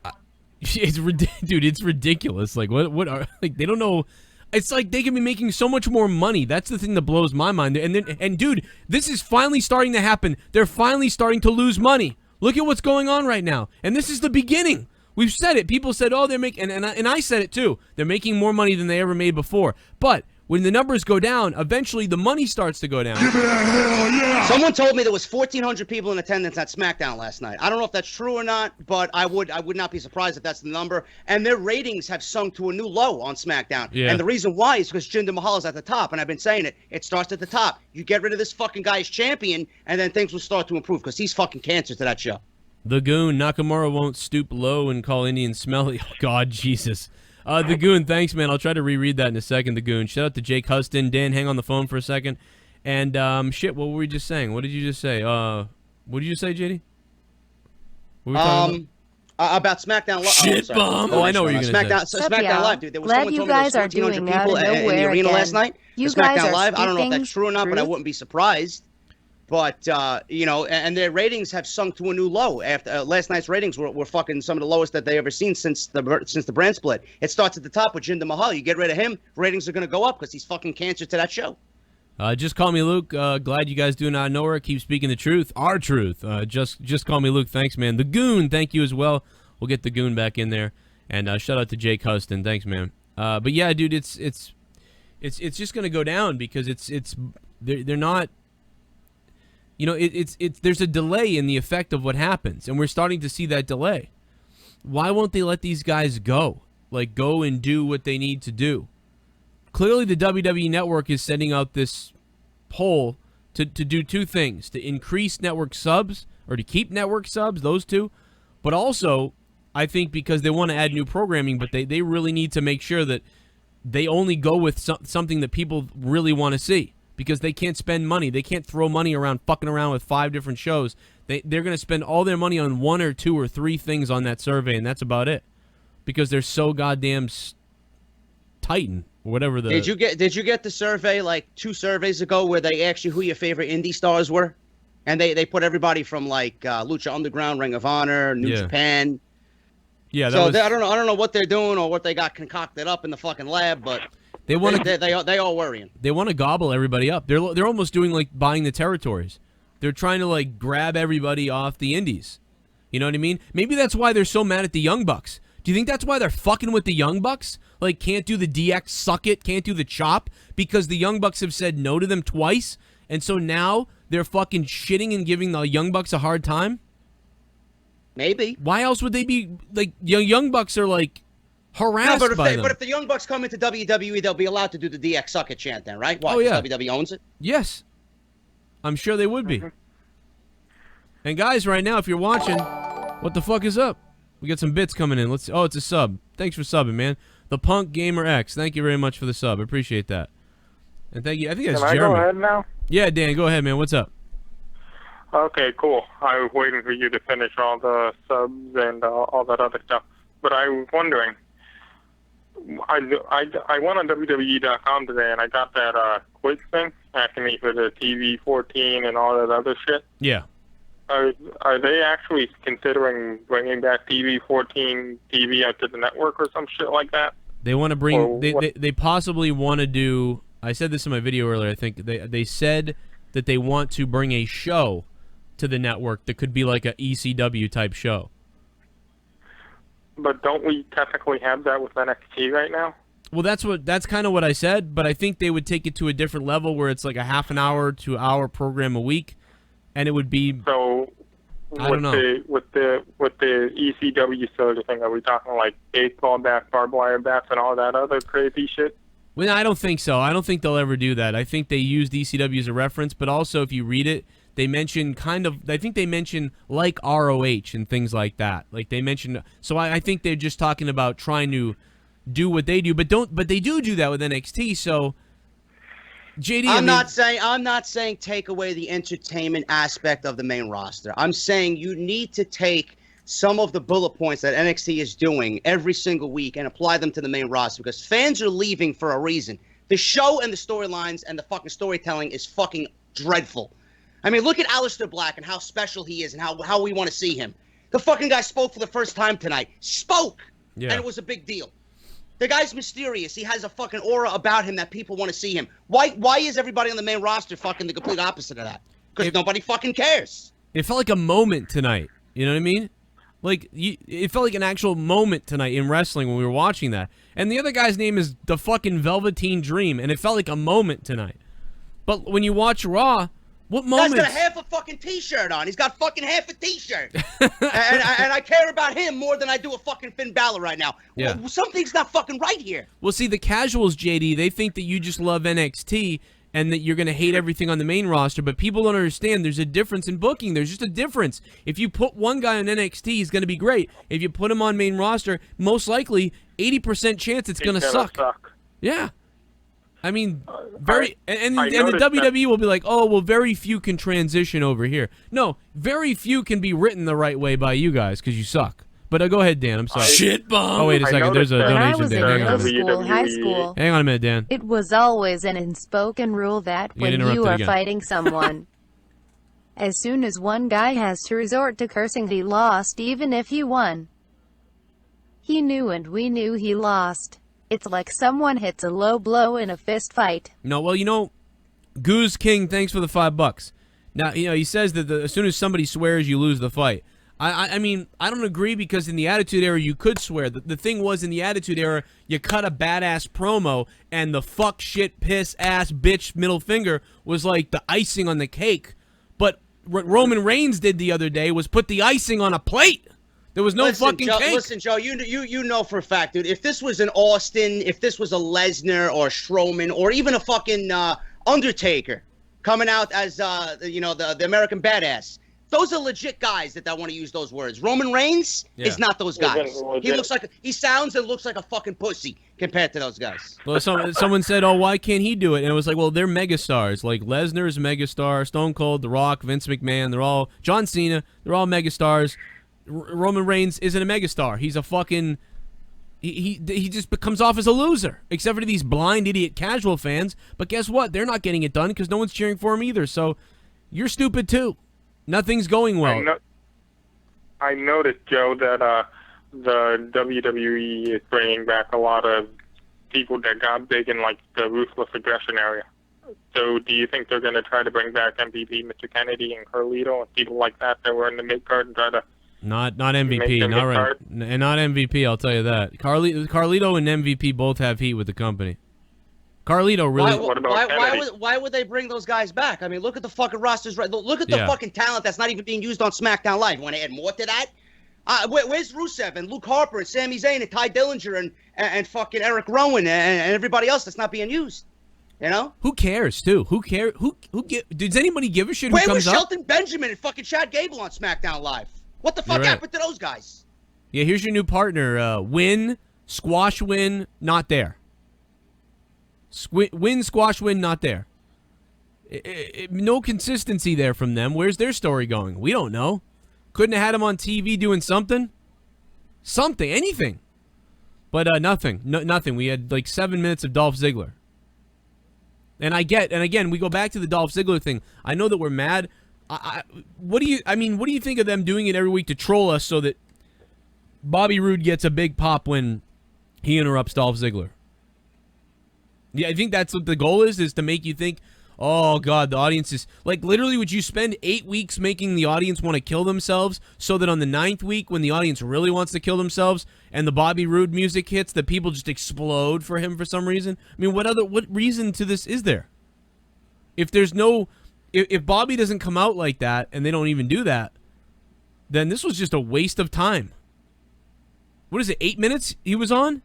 it's ridiculous. Like what are, like, they don't know. It's like they can be making so much more money. That's the thing that blows my mind. And dude, this is finally starting to happen. They're finally starting to lose money. Look at what's going on right now. And this is the beginning. We've said it. People said, oh, they're making, and I said it too. They're making more money than they ever made before. But when the numbers go down, eventually the money starts to go down. Someone told me there was 1,400 people in attendance at SmackDown last night. I don't know if that's true or not, but I would not be surprised if that's the number. And their ratings have sunk to a new low on SmackDown. Yeah. And the reason why is because Jinder Mahal is at the top, and I've been saying it. It starts at the top. You get rid of this fucking guy as champion, and then things will start to improve because he's fucking cancer to that show. The Goon, Nakamura won't stoop low and call Indians smelly. Oh, God, Jesus. The Goon, thanks, man. I'll try to reread that in a second, The Goon. Shout out to Jake Huston. Dan, hang on the phone for a second. And, shit, what were we just saying? What did you just say? What did you say, JD? What were we talking about SmackDown Live. Shit bomb. Oh, I know what you're going to say. SmackDown Live, dude. There was Glad someone you told me there was guys are 1,400 doing people out of in the nowhere arena again. last night. You SmackDown guys are Live. I don't know if speaking that's true or not, but I wouldn't be surprised. But, and their ratings have sunk to a new low. After last night's ratings were fucking some of the lowest that they ever seen since the brand split. It starts at the top with Jinder Mahal. You get rid of him, ratings are going to go up because he's fucking cancer to that show. Just call me Luke. Glad you guys doing out of nowhere. Keep speaking the truth. Our truth. Just call me Luke. Thanks, man. The Goon, thank you as well. We'll get the Goon back in there. And shout out to Jake Huston. Thanks, man. But yeah, dude, it's just going to go down because they're not. You know, there's a delay in the effect of what happens, and we're starting to see that delay. Why won't they let these guys go? Like, go and do what they need to do. Clearly, the WWE Network is sending out this poll to do two things: to increase network subs, or to keep network subs, those two. But also, I think because they want to add new programming, but they really need to make sure that they only go with something that people really want to see. Because they can't spend money. They can't throw money around fucking around with 5 different shows. They're going to spend all their money on 1 or 2 or 3 things on that survey, and that's about it. Because they're so goddamn titan, or whatever the... Did you get the survey like 2 surveys ago where they asked you who your favorite indie stars were? And they put everybody from like Lucha Underground, Ring of Honor, New Japan. Yeah, so I don't know what they're doing or what they got concocted up in the fucking lab, but... They all worrying. They want to gobble everybody up. They're almost doing like buying the territories. They're trying to like grab everybody off the indies. You know what I mean? Maybe that's why they're so mad at the Young Bucks. Do you think that's why they're fucking with the Young Bucks? Like, can't do the DX suck it, can't do the chop, because the Young Bucks have said no to them twice, and so now they're fucking shitting and giving the Young Bucks a hard time? Maybe. Why else would they be like? Young Bucks are like harassed by them. But if the Young Bucks come into WWE, they'll be allowed to do the DX suck it chant then, right? Why? Oh, yeah. WWE owns it? Yes. I'm sure they would be. And guys, right now, if you're watching, what the fuck is up? We got some bits coming in. Oh, it's a sub. Thanks for subbing, man. The Punk Gamer X. Thank you very much for the sub. I appreciate that. And thank you. I think that's Jeremy. Can I go ahead now? Yeah, Dan, go ahead, man. What's up? Okay, cool. I was waiting for you to finish all the subs and all that other stuff. But I was wondering, I went on WWE.com today and I got that quiz thing asking me for the TV 14 and all that other shit. Yeah. Are they actually considering bringing back TV 14 TV out to the network or some shit like that? They want to bring. They possibly want to do. I said this in my video earlier. I think they said that they want to bring a show to the network that could be like a ECW type show. But don't we technically have that with NXT right now? Well, that's kind of what I said, but I think they would take it to a different level where it's like a half an hour to hour program a week, and it would be. So, I don't know. With the ECW sort of thing, are we talking like baseball bats, barbed wire bats, and all that other crazy shit? Well, I don't think so. I don't think they'll ever do that. I think they use ECW as a reference, but also if you read it, they mention I think they mention like ROH and things like that. Like they mention, so I think they're just talking about trying to do what they do, but they do that with NXT. So, JD, I'm not saying take away the entertainment aspect of the main roster. I'm saying you need to take some of the bullet points that NXT is doing every single week and apply them to the main roster because fans are leaving for a reason. The show and the storylines and the fucking storytelling is fucking dreadful. I mean, look at Aleister Black and how special he is and how we want to see him. The fucking guy spoke for the first time tonight. Spoke! Yeah. And it was a big deal. The guy's mysterious. He has a fucking aura about him that people want to see him. Why is everybody on the main roster fucking the complete opposite of that? Because nobody fucking cares. It felt like a moment tonight. You know what I mean? Like, it felt like an actual moment tonight in wrestling when we were watching that. And the other guy's name is the fucking Velveteen Dream, and it felt like a moment tonight. But when you watch Raw, what moments? Guy's got a half a fucking T-shirt on. He's got fucking half a T-shirt. and I care about him more than I do a fucking Finn Balor right now. Yeah. Well, something's not fucking right here. Well, see, the casuals, JD, they think that you just love NXT and that you're going to hate everything on the main roster, but people don't understand there's a difference in booking. There's just a difference. If you put one guy on NXT, he's going to be great. If you put him on main roster, most likely 80% chance it's going to suck. Yeah. I mean, and the WWE will be like, oh, well, very few can transition over here. No, very few can be written the right way by you guys because you suck. But go ahead, Dan. I'm sorry. Shit bomb. Oh, wait a second. There's a When I donation, was in Dan. Hang on. middle school, high school, Hang on a minute, Dan. it was always an unspoken rule that You when interrupted you are again. fighting someone, as soon as one guy has to resort to cursing he lost even if he won. He knew and we knew he lost. It's like someone hits a low blow in a fist fight. No, well, you know, Goose King, thanks for the $5. Now, you know, he says that as soon as somebody swears, you lose the fight. I mean, I don't agree because in the Attitude Era, you could swear. The thing was, in the Attitude Era, you cut a badass promo, and the fuck, shit, piss, ass, bitch, middle finger was like the icing on the cake. But what Roman Reigns did the other day was put the icing on a plate. There was no fucking cake. Listen, Joe, you know for a fact, dude, if this was an Austin, if this was a Lesnar or a Strowman or even a fucking Undertaker coming out as, you know, the American Badass, those are legit guys that want to use those words. Roman Reigns is not those guys. He sounds and looks like a fucking pussy compared to those guys. Well, someone said, oh, why can't he do it? And it was like, well, they're megastars. Like, Lesnar's a megastar, Stone Cold, The Rock, Vince McMahon, they're all, John Cena, they're all megastars. Roman Reigns isn't a megastar. He's a fucking... He just comes off as a loser, except for these blind idiot casual fans. But guess what? They're not getting it done because no one's cheering for him either. So you're stupid too. Nothing's going well. I noticed, Joe, that the WWE is bringing back a lot of people that got big in like the ruthless aggression area. So do you think they're going to try to bring back MVP, Mr. Kennedy, and Carlito, and people like that were in the mid card and try to... Not MVP, not right, and not MVP. I'll tell you that. Carlito and MVP both have heat with the company. Carlito really. Why would they bring those guys back? I mean, look at the fucking rosters. Right, look at the fucking talent that's not even being used on SmackDown Live. You want to add more to that? Where's Rusev and Luke Harper and Sami Zayn and Ty Dillinger and fucking Eric Rowan and everybody else that's not being used? You know? Who cares too? Who cares? Does anybody give a shit? Where was Shelton Benjamin and fucking Chad Gable on SmackDown Live? What the fuck happened to those guys? Yeah, here's your new partner. Win, squash, win, not there. Win, squash, win, not there. No consistency there from them. Where's their story going? We don't know. Couldn't have had him on TV doing something? Something, anything. But nothing. Nothing. We had like 7 minutes of Dolph Ziggler. And again, we go back to the Dolph Ziggler thing. I know that we're mad. What do you think of them doing it every week to troll us so that Bobby Roode gets a big pop when he interrupts Dolph Ziggler? Yeah, I think that's what the goal is to make you think, oh, God, the audience is... Like, literally, would you spend 8 weeks making the audience want to kill themselves so that on the 9th week, when the audience really wants to kill themselves and the Bobby Roode music hits, that people just explode for him for some reason? I mean, what reason to this is there? If there's no... If Bobby doesn't come out like that, and they don't even do that, then this was just a waste of time. What is it, 8 minutes he was on?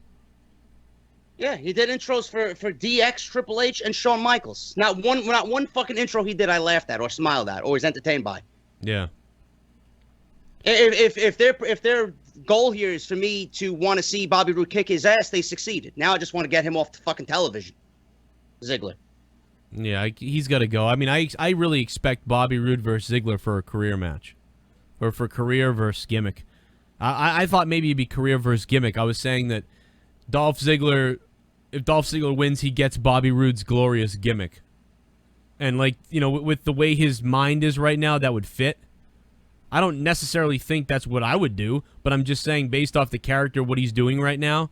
Yeah, he did intros for DX, Triple H, and Shawn Michaels. Not one fucking intro he did I laughed at or smiled at or was entertained by. Yeah. If their goal here is for me to want to see Bobby Roode kick his ass, they succeeded. Now I just want to get him off the fucking television. Ziggler. Yeah, he's got to go. I mean, I really expect Bobby Roode versus Ziggler for a career match. Or for career versus gimmick. I thought maybe it'd be career versus gimmick. I was saying that if Dolph Ziggler wins, he gets Bobby Roode's glorious gimmick. And, like, you know, with the way his mind is right now, that would fit. I don't necessarily think that's what I would do, but I'm just saying based off the character, what he's doing right now,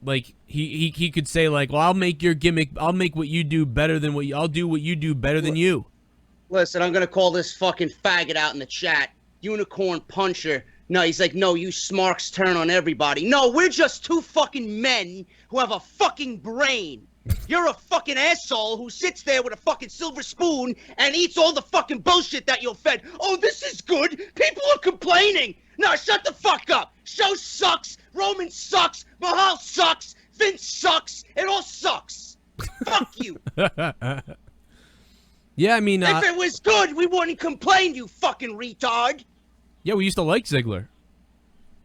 like he could say like, well, I'll make your gimmick, I'll make what you do better than what I'll do what you do better than you. Listen, I'm gonna call this fucking faggot out in the chat. Unicorn puncher. No, he's like, no, you smarks turn on everybody. No, we're just two fucking men who have a fucking brain. You're a fucking asshole who sits there with a fucking silver spoon and eats all the fucking bullshit that you're fed. Oh, this is good. People are complaining. No, shut the fuck up. Show sucks. Roman sucks. Mahal sucks. Vince sucks. It all sucks. Fuck you. Yeah, I mean, if it was good, we wouldn't complain, you fucking retard. Yeah, we used to like Ziggler.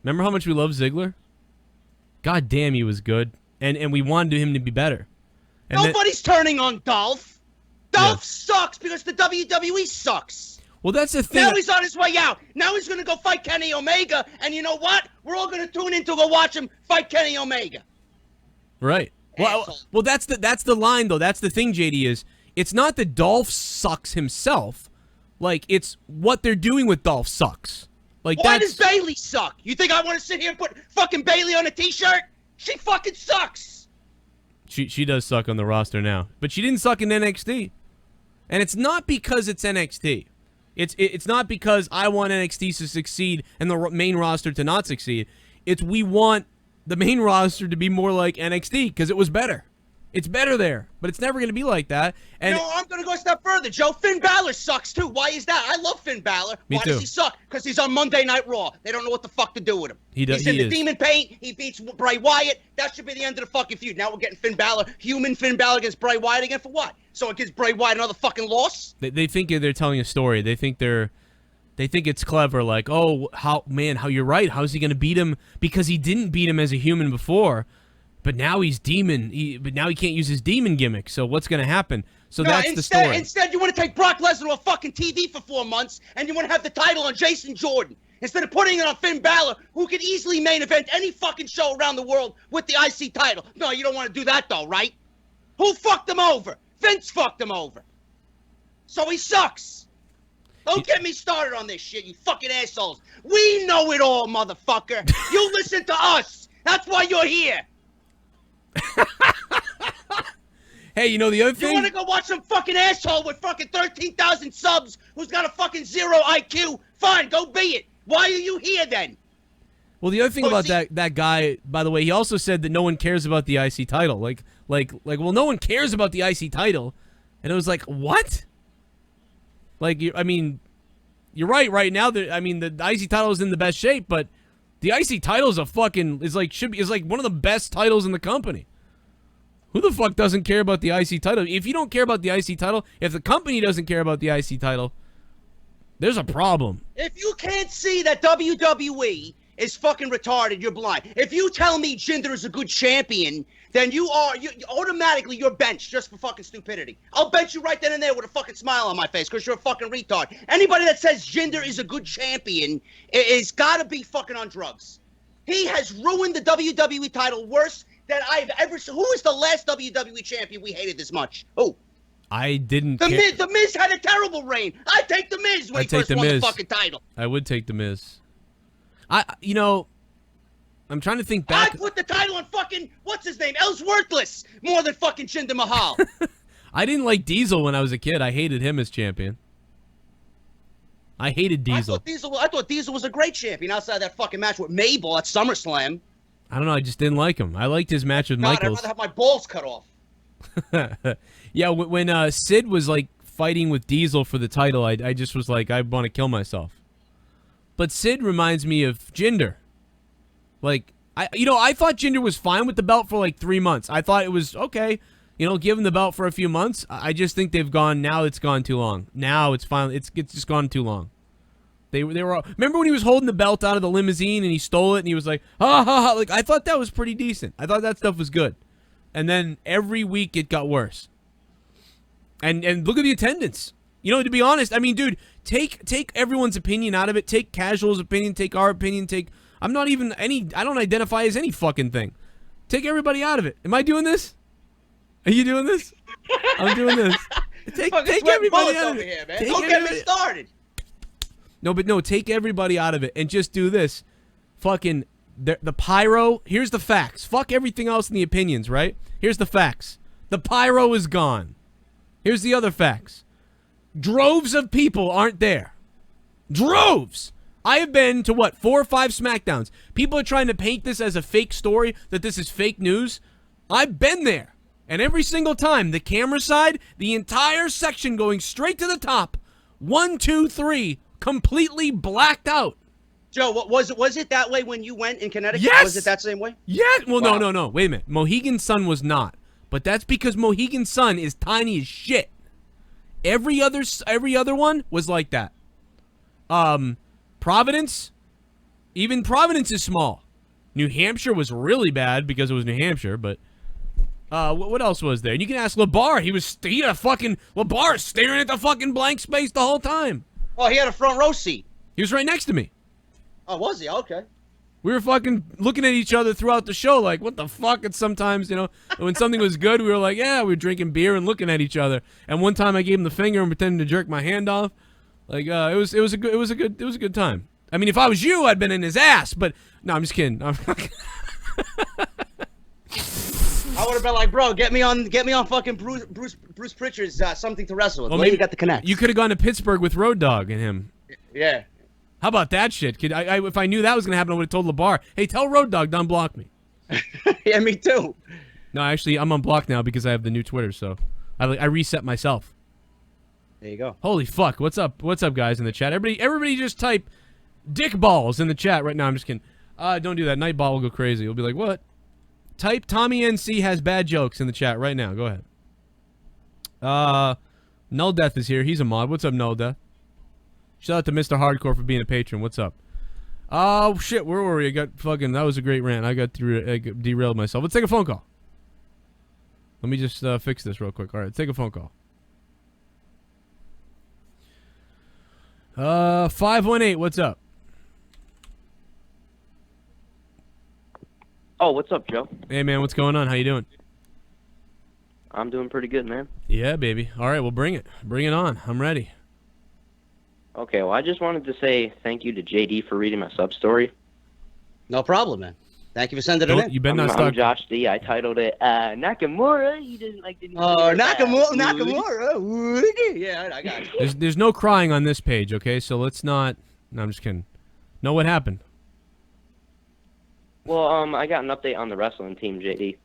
Remember how much we loved Ziggler? God damn, he was good. And we wanted him to be better. And nobody's turning on Dolph. Dolph sucks because the WWE sucks. Well, that's the thing. Now he's on his way out. Now he's going to go fight Kenny Omega. And you know what? We're all going to tune in to go watch him fight Kenny Omega. Right. Well, that's the line, though. That's the thing, JD, is it's not that Dolph sucks himself. Like, it's what they're doing with Dolph sucks. Like, why does Bayley suck? You think I want to sit here and put fucking Bayley on a t-shirt? She fucking sucks. She does suck on the roster now. But she didn't suck in NXT. And it's not because it's NXT. It's not because I want NXT to succeed and the main roster to not succeed. It's we want the main roster to be more like NXT because it was better. It's better there, but it's never going to be like that. And you know, I'm going to go a step further, Joe. Finn Balor sucks, too. Why is that? I love Finn Balor. Why does he suck? Because he's on Monday Night Raw. They don't know what the fuck to do with him. He's in the demon paint. He beats Bray Wyatt. That should be the end of the fucking feud. Now we're getting Finn Balor, human Finn Balor against Bray Wyatt again for what? So it gives Bray Wyatt another fucking loss? They think they're telling a story. They think it's clever. Like, oh, how you're right. How's he going to beat him? Because he didn't beat him as a human before. But now he's demon. But now he can't use his demon gimmick. So what's going to happen? So that's the story. Instead, you want to take Brock Lesnar off fucking TV for 4 months, and you want to have the title on Jason Jordan instead of putting it on Finn Balor, who could easily main event any fucking show around the world with the IC title. No, you don't want to do that though, right? Who fucked him over? Vince fucked him over. So he sucks. Don't get me started on this shit, you fucking assholes. We know it all, motherfucker. You listen to us. That's why you're here. Hey, you know the other thing? You want to go watch some fucking asshole with fucking 13,000 subs who's got a fucking 0 IQ? Fine, go be it. Why are you here then? Well, the other thing about that guy, by the way, he also said that no one cares about the IC title. Like, well, no one cares about the IC title. And it was like, what? Like, I mean, you're right now. The IC title is in the best shape, but the IC title is like one of the best titles in the company. Who the fuck doesn't care about the IC title? If you don't care about the IC title, if the company doesn't care about the IC title, there's a problem. If you can't see that WWE is fucking retarded, you're blind. If you tell me Jinder is a good champion, then you automatically you're benched just for fucking stupidity. I'll bench you right then and there with a fucking smile on my face because you're a fucking retard. Anybody that says Jinder is a good champion is gotta be fucking on drugs. He has ruined the WWE title worse than I've ever seen. Who is the last WWE champion we hated this much? Oh. I didn't. The Miz had a terrible reign. I take the Miz when he first won the fucking title. I would take the Miz. I'm trying to think back. I put the title on fucking what's his name, Ellsworthless, more than fucking Jinder Mahal. I didn't like Diesel when I was a kid. I hated him as champion. I hated Diesel. I thought Diesel was a great champion outside that fucking match with Mabel at SummerSlam. I don't know. I just didn't like him. I liked his match with Michaels. I'd rather have my balls cut off. Yeah, when Sid was like fighting with Diesel for the title, I just was like, I want to kill myself. But Sid reminds me of Jinder. Like, I thought Jinder was fine with the belt for like 3 months. I thought it was okay, give him the belt for a few months. I just think now it's gone too long. Now it's just gone too long. They were remember when he was holding the belt out of the limousine and he stole it and he was like, ha ha ha. Like, I thought that was pretty decent. I thought that stuff was good. And then every week it got worse. And look at the attendance. To be honest, I mean, dude, take everyone's opinion out of it. Take Casual's opinion, take our opinion, I don't identify as any fucking thing. Take everybody out of it. Am I doing this? Are you doing this? I'm doing this. Take everybody out of it. Here, man. Don't get me started. No, take everybody out of it and just do this. Fucking The pyro, here's the facts. Fuck everything else in the opinions, right? Here's the facts. The pyro is gone. Here's the other facts. Droves of people aren't there. Droves! I have been to, 4 or 5 SmackDowns. People are trying to paint this as a fake story, that this is fake news. I've been there. And every single time, the camera side, the entire section going straight to the top, 1, 2, 3, completely blacked out. Joe, was it that way when you went in Connecticut? Yes! Was it that same way? Yeah. Well, Wow. no. Wait a minute. Mohegan Sun was not. But that's because Mohegan Sun is tiny as shit. Every other one was like that. Providence, even Providence is small. New Hampshire was really bad because it was New Hampshire, but what else was there? And you can ask LeBar. LeBar staring at the fucking blank space the whole time. Oh, he had a front row seat. He was right next to me. Oh, was he? Okay. We were fucking looking at each other throughout the show like, what the fuck? And sometimes, when something was good, we were like, yeah, we were drinking beer and looking at each other. And one time I gave him the finger and pretended to jerk my hand off. Like, it was a good time. I mean, if I was you, I'd been in his ass, but no, I'm just kidding. I would have been like, bro, get me on fucking Bruce Pritchard's Something to Wrestle With. Well, maybe you got the connect. You could have gone to Pittsburgh with Road Dogg and him. Yeah. How about that shit? If I knew that was going to happen, I would have told LeBar, hey, tell Road Dogg to unblock me. Yeah, me too. No, actually, I'm unblocked now because I have the new Twitter, so I reset myself. There you go. Holy fuck. What's up, guys, in the chat? Everybody just type dick balls in the chat right now. I'm just kidding. Don't do that. Nightball will go crazy. He'll be like, what? Type Tommy NC has bad jokes in the chat right now. Go ahead. Null Death is here. He's a mod. What's up, Null Death? Shout out to Mr. Hardcore for being a patron. What's up? Oh, shit. Where were we? That was a great rant. I got derailed myself. Let's take a phone call. Let me just fix this real quick. All right, take a phone call. 518, what's up? Oh, what's up, Joe? Hey, man, what's going on? How you doing? I'm doing pretty good, man. Yeah, baby. All right, well, bring it. Bring it on. I'm ready. Okay, well, I just wanted to say thank you to JD for reading my sub-story. No problem, man. Thank you for sending it in. You better not start. I'm Josh D. I titled it, Nakamura. He didn't like... Nakamura. Yeah, I got you. There's no crying on this page, okay? So let's not... No, I'm just kidding. Know what happened? Well, I got an update on the wrestling team, JD.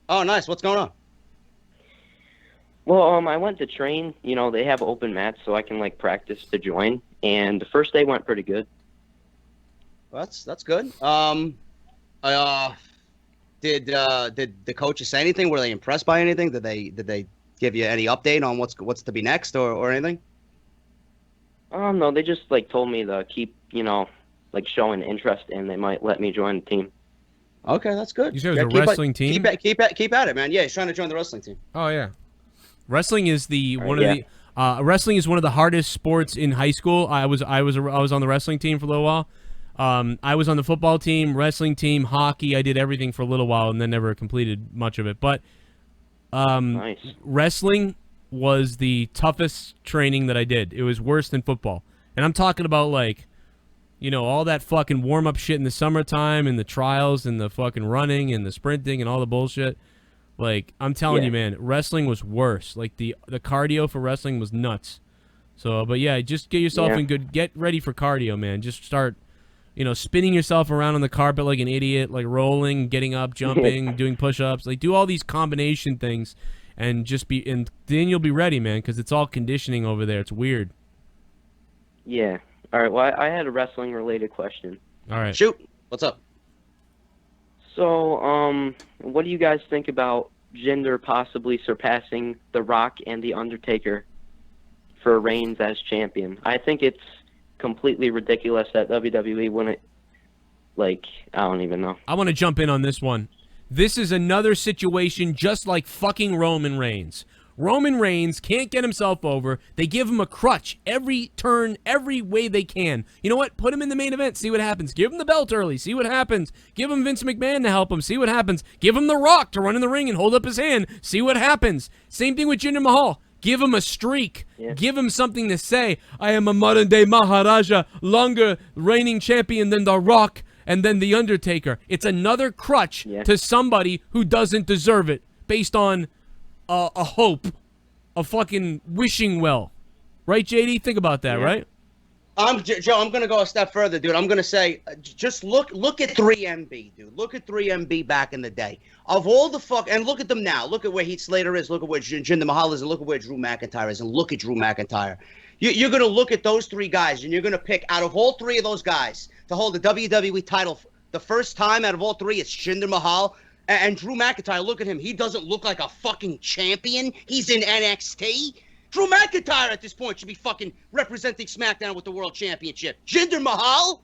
Oh, nice. What's going on? Well, I went to train. You know, they have open mats, so I can, like, practice to join. And the first day went pretty good. Well, that's good. Did the coaches say anything? Were they impressed by anything? Did they give you any update on what's to be next or anything? No, they just like told me to keep, like showing interest, and they might let me join the team. Okay, that's good. You said it was a wrestling team? Keep at it, man. Yeah, he's trying to join the wrestling team. Oh yeah. Wrestling is wrestling is one of the hardest sports in high school. I was on the wrestling team for a little while. I was on the football team, wrestling team, hockey. I did everything for a little while and then never completed much of it. But nice. Wrestling was the toughest training that I did. It was worse than football. And I'm talking about, like, all that fucking warm-up shit in the summertime and the trials and the fucking running and the sprinting and all the bullshit. Like, I'm telling you, man, wrestling was worse. Like, the cardio for wrestling was nuts. So, but yeah, just get yourself in good, get ready for cardio, man. Just start, spinning yourself around on the carpet like an idiot, like rolling, getting up, jumping, doing push-ups. Like, do all these combination things and and then you'll be ready, man, because it's all conditioning over there. It's weird. Yeah. All right, well, I had a wrestling-related question. All right. Shoot. What's up? So, what do you guys think about Jinder possibly surpassing The Rock and The Undertaker for reigns as champion? I think it's completely ridiculous that WWE wouldn't, I don't even know. I want to jump in on this one. This is another situation just like fucking Roman Reigns. Roman Reigns can't get himself over. They give him a crutch every turn, every way they can. You know what? Put him in the main event. See what happens. Give him the belt early. See what happens. Give him Vince McMahon to help him. See what happens. Give him The Rock to run in the ring and hold up his hand. See what happens. Same thing with Jinder Mahal. Give him a streak. Yeah. Give him something to say. I am a modern-day Maharaja, longer reigning champion than The Rock, and then The Undertaker. It's another crutch to somebody who doesn't deserve it based on a hope, a fucking wishing well. Right, JD? Think about that, right? Joe, I'm going to go a step further, dude. I'm going to say, just look at 3MB, dude. Look at 3MB back in the day. Of all the and look at them now. Look at where Heath Slater is. Look at where Jinder Mahal is. And look at where Drew McIntyre is. And look at Drew McIntyre. You're going to look at those three guys, and you're going to pick, out of all three of those guys, to hold the WWE title the first time out of all three, it's Jinder Mahal. And Drew McIntyre, look at him. He doesn't look like a fucking champion. He's in NXT. Drew McIntyre at this point should be fucking representing SmackDown with the World Championship. Jinder Mahal?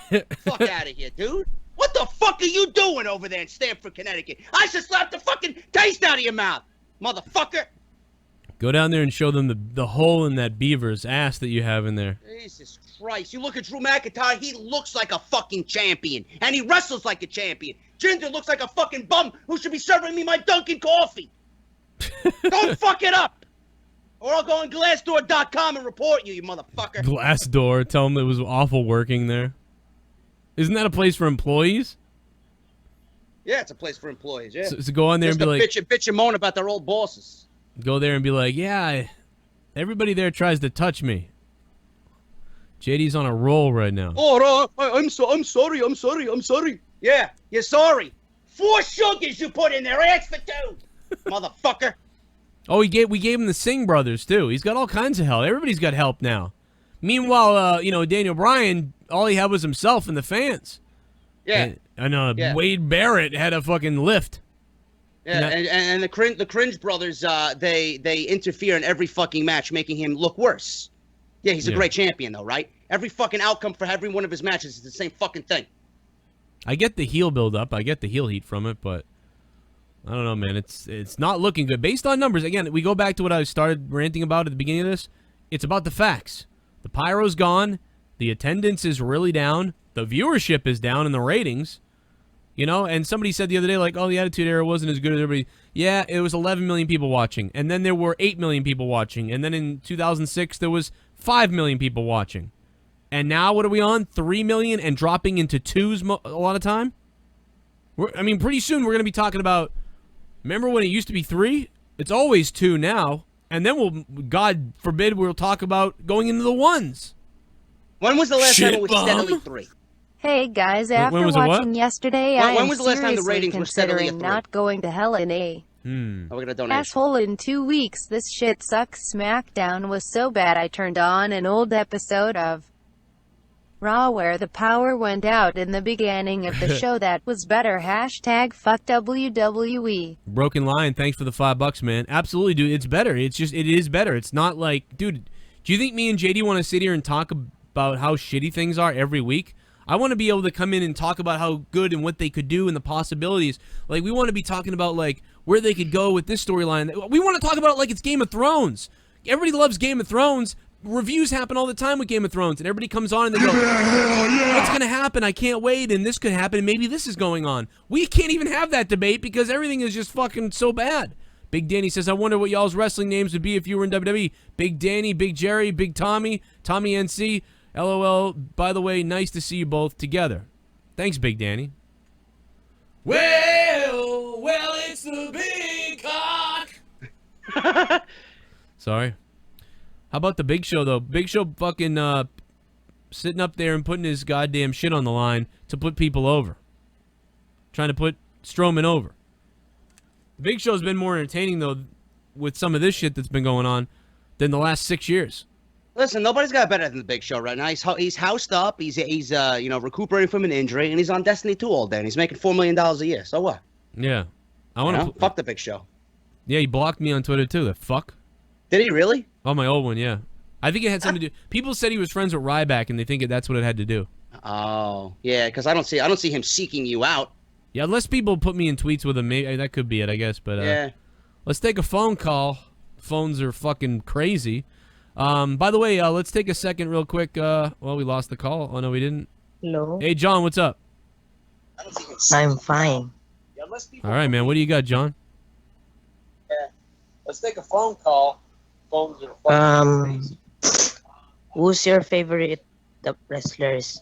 Fuck out of here, dude. What the fuck are you doing over there in Stamford, Connecticut? I should slap the fucking taste out of your mouth, motherfucker. Go down there and show them the hole in that beaver's ass that you have in there. Jesus Christ. You look at Drew McIntyre, he looks like a fucking champion. And he wrestles like a champion. Jinder looks like a fucking bum who should be serving me my Dunkin' coffee. Don't fuck it up. Or I'll go on Glassdoor.com and report you, you motherfucker. Glassdoor, tell them it was awful working there. Isn't that a place for employees? Yeah, it's a place for employees, yeah. So go on there just and be like... bitch and moan about their old bosses. Go there and be like, yeah, everybody there tries to touch me. JD's on a roll right now. Oh, I'm sorry. Yeah, you're sorry. 4 sugars you put in there, ask for 2. Motherfucker. Oh, we gave him the Singh brothers, too. He's got all kinds of help. Everybody's got help now. Meanwhile, Daniel Bryan, all he had was himself and the fans. Yeah. And Wade Barrett had a fucking lift. Yeah, and the Cringe brothers, they interfere in every fucking match, making him look worse. Yeah, he's a great champion, though, right? Every fucking outcome for every one of his matches is the same fucking thing. I get the heel build-up. I get the heel heat from it, but... I don't know, man. It's not looking good. Based on numbers, again, we go back to what I started ranting about at the beginning of this. It's about the facts. The pyro's gone. The attendance is really down. The viewership is down in the ratings. And somebody said the other day, like, oh, the Attitude Era wasn't as good as everybody. Yeah, it was 11 million people watching. And then there were 8 million people watching. And then in 2006, there was 5 million people watching. And now what are we on? 3 million and dropping into 2s a lot of time? Pretty soon we're going to be talking about... Remember when it used to be 3? It's always 2 now. And then God forbid, we'll talk about going into the 1s. When was the last time it was steadily 3? Hey guys, after watching yesterday, I am seriously considering not going to hell in a We're gonna donate. asshole in 2 weeks. This shit sucks. SmackDown was so bad I turned on an old episode of Raw where the power went out in the beginning of the show. That was better. # fuck WWE. Broken Lion, thanks for the $5, man. Absolutely, dude. It's better. It is better. It's not like, dude, do you think me and JD want to sit here and talk about how shitty things are every week? I want to be able to come in and talk about how good and what they could do and the possibilities. Like, we want to be talking about, like, where they could go with this storyline. We want to talk about it like it's Game of Thrones. Everybody loves Game of Thrones. Reviews happen all the time with Game of Thrones, and everybody comes on and they go, what's going to happen? I can't wait, and this could happen, and maybe this is going on. We can't even have that debate because everything is just fucking so bad. Big Danny says, I wonder what y'all's wrestling names would be if you were in WWE. Big Danny, Big Jerry, Big Tommy, Tommy NC, LOL. By the way, nice to see you both together. Thanks, Big Danny. Well, it's the big cock. Sorry. How about the Big Show, though? Big Show fucking sitting up there and putting his goddamn shit on the line to put people over. Trying to put Strowman over. The Big Show's been more entertaining, though, with some of this shit that's been going on than the last 6 years. Listen, nobody's got better than the Big Show right now. He's housed up. He's recuperating from an injury, and he's on Destiny 2 all day, and he's making $4 million a year. So what? Yeah. I want to fuck the Big Show. Yeah, he blocked me on Twitter, too. The fuck? Did he really? Oh, my old one, yeah. I think it had something to do. People said he was friends with RYBACK, and they think that's what it had to do. Oh, yeah, because I don't see him seeking you out. Yeah, unless people put me in tweets with him, maybe that could be it, I guess. But yeah. Let's take a phone call. Phones are fucking crazy. By the way, let's take a second real quick. Well, we lost the call. Oh, no, we didn't. Hello. Hey, John, what's up? I'm fine. All right, man. What do you got, John? Yeah. Let's take a phone call. Phones are fucking crazy. Who's your favorite wrestlers?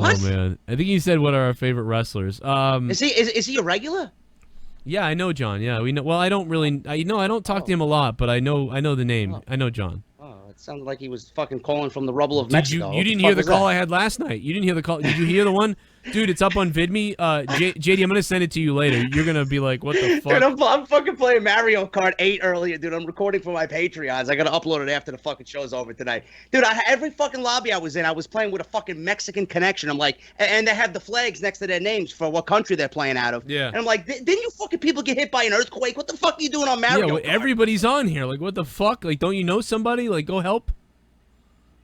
What? Oh man, I think you said what are our favorite wrestlers. Is he a regular? Yeah, I know John. Yeah, we know. Well, I don't really. I don't talk to him a lot, but I know the name. I know John. Oh, it sounded like he was fucking calling from the rubble of Did Mexico. you didn't hear the call I had last night? You didn't hear the call? Did you hear the one? Dude, it's up on VidMe. JD, I'm gonna send it to you later. You're gonna be like, what the fuck? Dude, I'm fucking playing Mario Kart 8 earlier, dude. I'm recording for my Patreons. I gotta upload it after the fucking show's over tonight. Dude, every fucking lobby I was in, I was playing with a fucking Mexican connection. I'm like, and they have the flags next to their names for what country they're playing out of. Yeah. And I'm like, didn't you fucking people get hit by an earthquake? What the fuck are you doing on Mario Yeah, well, Kart? everybody's on here. Like, what the fuck? Like, don't you know somebody? Like, go help.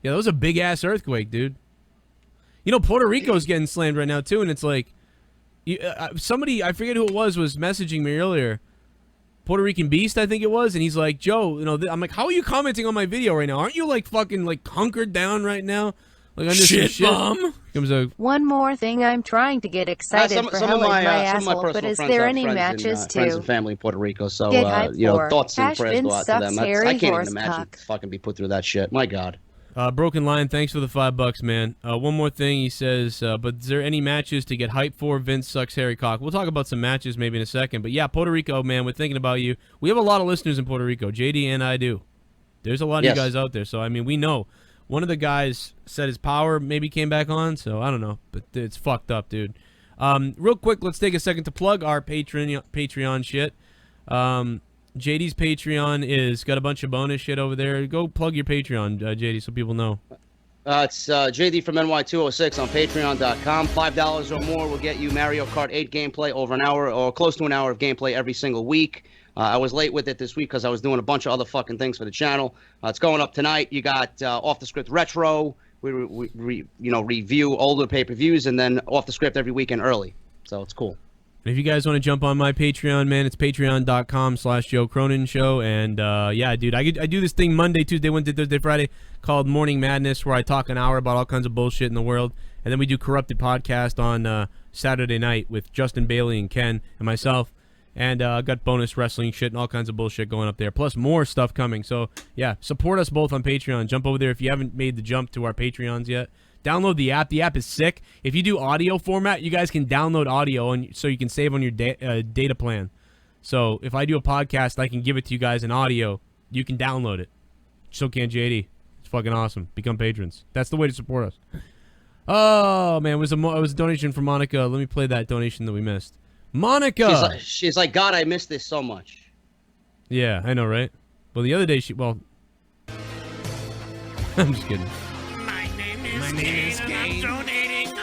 Yeah, that was a big ass earthquake, dude. You know, Puerto Rico's getting slammed right now too, and it's like, somebody, I forget who it was messaging me earlier. Puerto Rican Beast, I think it was, and he's like, Joe, you know, I'm like, how are you commenting on my video right now? Aren't you like fucking like hunkered down right now? Like, under some shit. Bomb. Comes a One more thing, I'm trying to get excited for some hell of my asshole, but personal is friends there are any matches friends too? and family in Puerto Rico, so Get hyped you know, for. thoughts and Hash prayers Vince go out to sucks them. hairy I can't even horse imagine cock. fucking be put through that shit. My God. Broken Lion, thanks for the $5, man. One more thing, he says, but is there any matches to get hyped for? Vince sucks hairy cock. We'll talk about some matches maybe in a second, but yeah, Puerto Rico, man, we're thinking about you. We have a lot of listeners in Puerto Rico. JD and I do. There's a lot of you guys out there, so I mean, we know. One of the guys said his power maybe came back on, so I don't know, but it's fucked up, dude. Real quick, let's take a second to plug our Patreon shit. JD's Patreon is got a bunch of bonus shit over there. Go plug your Patreon, JD, so people know. It's JD from NY206 on Patreon.com. $5 or more will get you Mario Kart 8 gameplay over an hour or close to an hour of gameplay every single week. I was late with it this week because I was doing a bunch of other fucking things for the channel. It's going up tonight. You got Off the Script Retro. We review older pay-per-views, and then Off the Script every weekend early. So it's cool. And if you guys want to jump on my Patreon, man, it's patreon.com/Joe Cronin Show. And yeah, dude, I do this thing Monday, Tuesday, Wednesday, Thursday, Friday called Morning Madness, where I talk an hour about all kinds of bullshit in the world. And then we do Corrupted Podcast on Saturday night with Justin Bailey and Ken and myself. And I got bonus wrestling shit and all kinds of bullshit going up there, plus more stuff coming. So yeah, support us both on Patreon. Jump over there if you haven't made the jump to our Patreons yet. Download the app. The app is sick. If you do audio format, you guys can download audio, and so you can save on your data plan. So if I do a podcast, I can give it to you guys in audio. You can download it. So can JD. It's fucking awesome. Become patrons. That's the way to support us. Oh man, it was a donation from Monica. Let me play that donation that we missed. Monica. She's like, God, I miss this so much. Yeah, I know, right? Well, the other day I'm just kidding. My name is Kane. I'm donating.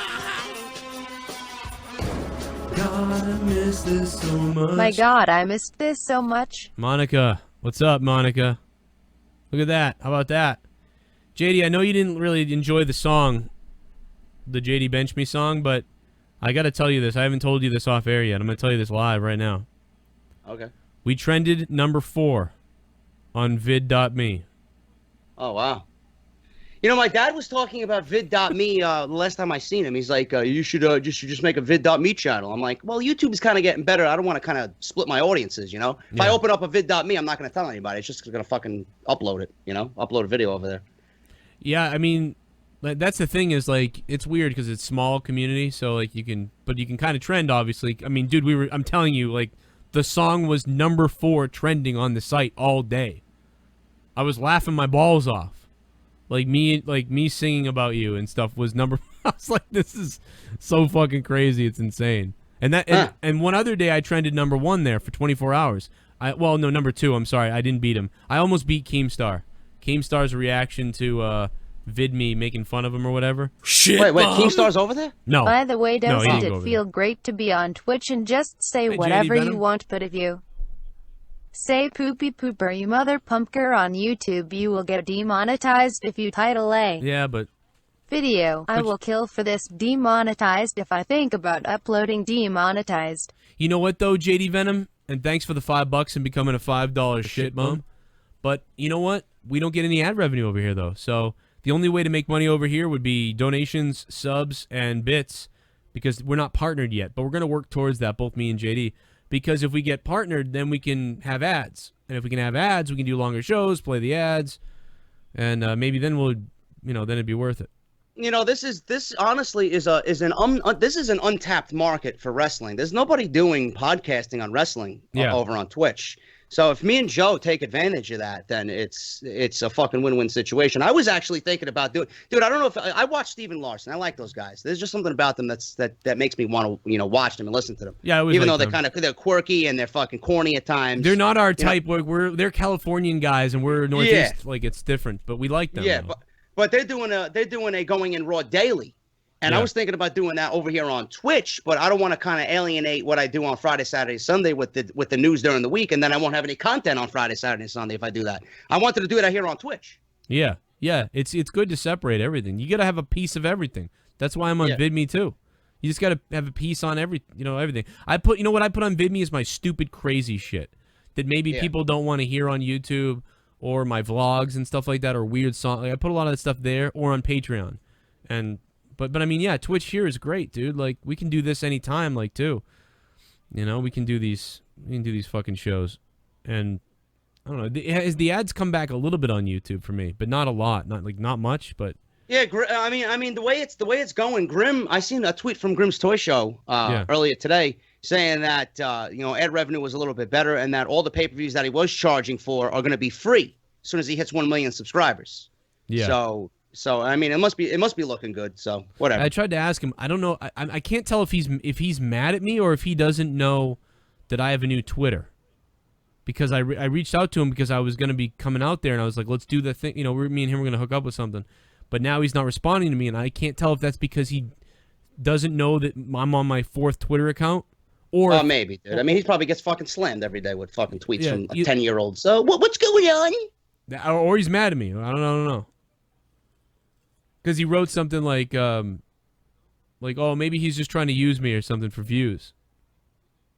God, I miss this so much. My God, I missed this so much. Monica, what's up, Monica? Look at that. How about that? JD, I know you didn't really enjoy the song, the JD Bench Me song, but I got to tell you this. I haven't told you this off air yet. I'm going to tell you this live right now. Okay. We trended number 4 on vid.me. Oh, wow. You know, my dad was talking about vid.me the last time I seen him. He's like, you should just make a vid.me channel. I'm like, well, YouTube's kind of getting better. I don't want to kind of split my audiences, you know? If I open up a vid.me, I'm not going to tell anybody. It's just going to fucking upload it, you know? Upload a video over there. Yeah, I mean, that's the thing is, like, it's weird because it's small community, so, like, you can kind of trend, obviously. I mean, dude, I'm telling you, like, the song was number 4 trending on the site all day. I was laughing my balls off. Like me singing about you and stuff was number. I was like, this is so fucking crazy. It's insane. And and one other day I trended number 1 there for 24 hours. Well, no, number 2. I'm sorry, I didn't beat him. I almost beat Keemstar. Keemstar's reaction to VidMe making fun of him or whatever. Shit. Wait, Keemstar's over there? No. By the way, doesn't he it feel great to be on Twitch and just say Hey, whatever JD you Venom? want, but if you say poopy pooper you mother pumpker on YouTube, you will get demonetized if you title a Yeah, but video. I will kill for this. Demonetized if I think about uploading. Demonetized. you know what though, JD Venom, and thanks for the $5 and becoming a $5 shit bum. But you know what? We don't get any ad revenue over here though. So the only way to make money over here would be donations, subs, and bits, because we're not partnered yet. But we're gonna work towards that, both me and JD. Because if we get partnered, then we can have ads. And if we can have ads, we can do longer shows, play the ads, and maybe then we'll, then it'd be worth it. You know, this honestly is an untapped market for wrestling. There's nobody doing podcasting on wrestling over on Twitch. So if me and Joe take advantage of that, then it's a fucking win-win situation. I was actually thinking about doing, dude. I don't know if I watch Steven Larson. I like those guys. There's just something about them that makes me want to watch them and listen to them. Yeah, even though they're quirky and they're fucking corny at times. They're not our type. They're Californian guys and we're Northeast. Yeah. Like it's different, but we like them. Yeah, though. but they're doing a Going In Raw daily. And I was thinking about doing that over here on Twitch, but I don't want to kind of alienate what I do on Friday, Saturday, Sunday with the news during the week, and then I won't have any content on Friday, Saturday, and Sunday if I do that. I wanted to do it here on Twitch. Yeah. It's good to separate everything. You got to have a piece of everything. That's why I'm on VidMe too. You just got to have a piece on everything. What I put on VidMe is my stupid, crazy shit that maybe people don't want to hear on YouTube or my vlogs and stuff like that, or weird songs. Like I put a lot of that stuff there or on Patreon, But I mean, yeah, Twitch here is great, dude. Like we can do this anytime, like too. We can do these fucking shows, and I don't know. The ads come back a little bit on YouTube for me, but not a lot, not much, but. Yeah, I mean the way it's going, Grim. I seen a tweet from Grim's Toy Show earlier today saying that ad revenue was a little bit better, and that all the pay-per-views that he was charging for are going to be free as soon as he hits 1 million subscribers. Yeah. So I mean, it must be looking good. So whatever. I tried to ask him. I don't know. I can't tell if he's mad at me or if he doesn't know that I have a new Twitter. Because I reached out to him because I was going to be coming out there and I was like, let's do the thing. Me and him were going to hook up with something. But now he's not responding to me, and I can't tell if that's because he doesn't know that I'm on my 4th Twitter account. Or maybe, dude. I mean, he probably gets fucking slammed every day with fucking tweets from a 10-year-old. So what's going on? Or he's mad at me. I don't know. Because he wrote something like, oh, maybe he's just trying to use me or something for views.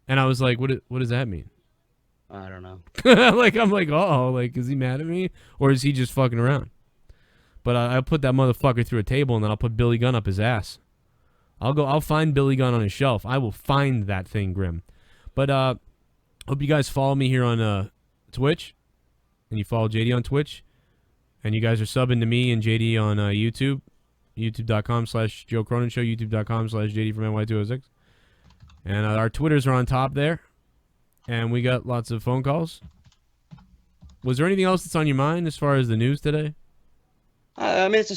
And I was like, what does that mean? I don't know. I'm like, is he mad at me? Or is he just fucking around? But I'll put that motherfucker through a table, and then I'll put Billy Gunn up his ass. I'll find Billy Gunn on his shelf. I will find that thing, Grim. But hope you guys follow me here on Twitch. And you follow JD on Twitch. And you guys are subbing to me and JD on YouTube. YouTube.com/Joe Cronin Show. YouTube.com/JD from NY206. And our Twitters are on top there. And we got lots of phone calls. Was there anything else that's on your mind as far as the news today? I mean, it's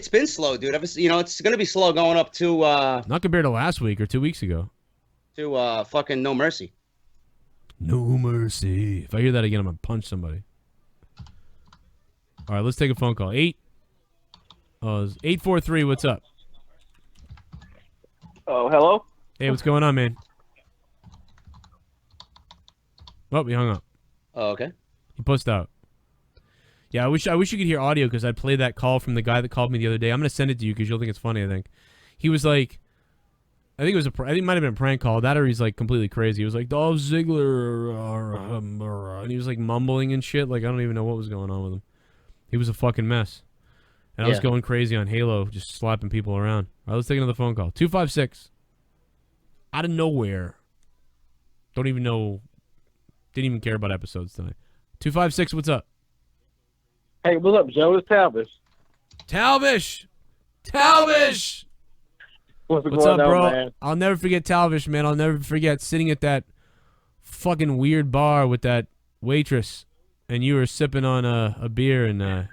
been slow, dude. It's going to be slow going up to not compared to last week or 2 weeks ago. To fucking No Mercy. No mercy. If I hear that again, I'm gonna punch somebody. All right, let's take a phone call. 843. What's up? Oh, hello. Hey, what's going on, man? Oh, we hung up. Oh, okay. He pussed out. Yeah, I wish you could hear audio because I'd play that call from the guy that called me the other day. I'm gonna send it to you because you'll think it's funny. I think he was like, I think it might have been a prank call. That or he's like completely crazy. He was like Dolph Ziggler, and he was like mumbling and shit. Like I don't even know what was going on with him. He was a fucking mess, and I was going crazy on Halo, just slapping people around. All right, let's take another phone call. 256. Out of nowhere. Don't even know. Didn't even care about episodes tonight. 256. What's up? Hey, what's up, Joe? It's Talbish. Talbish! What's up, bro? Man? I'll never forget Talbish, man. I'll never forget sitting at that fucking weird bar with that waitress, and you were sipping on a beer and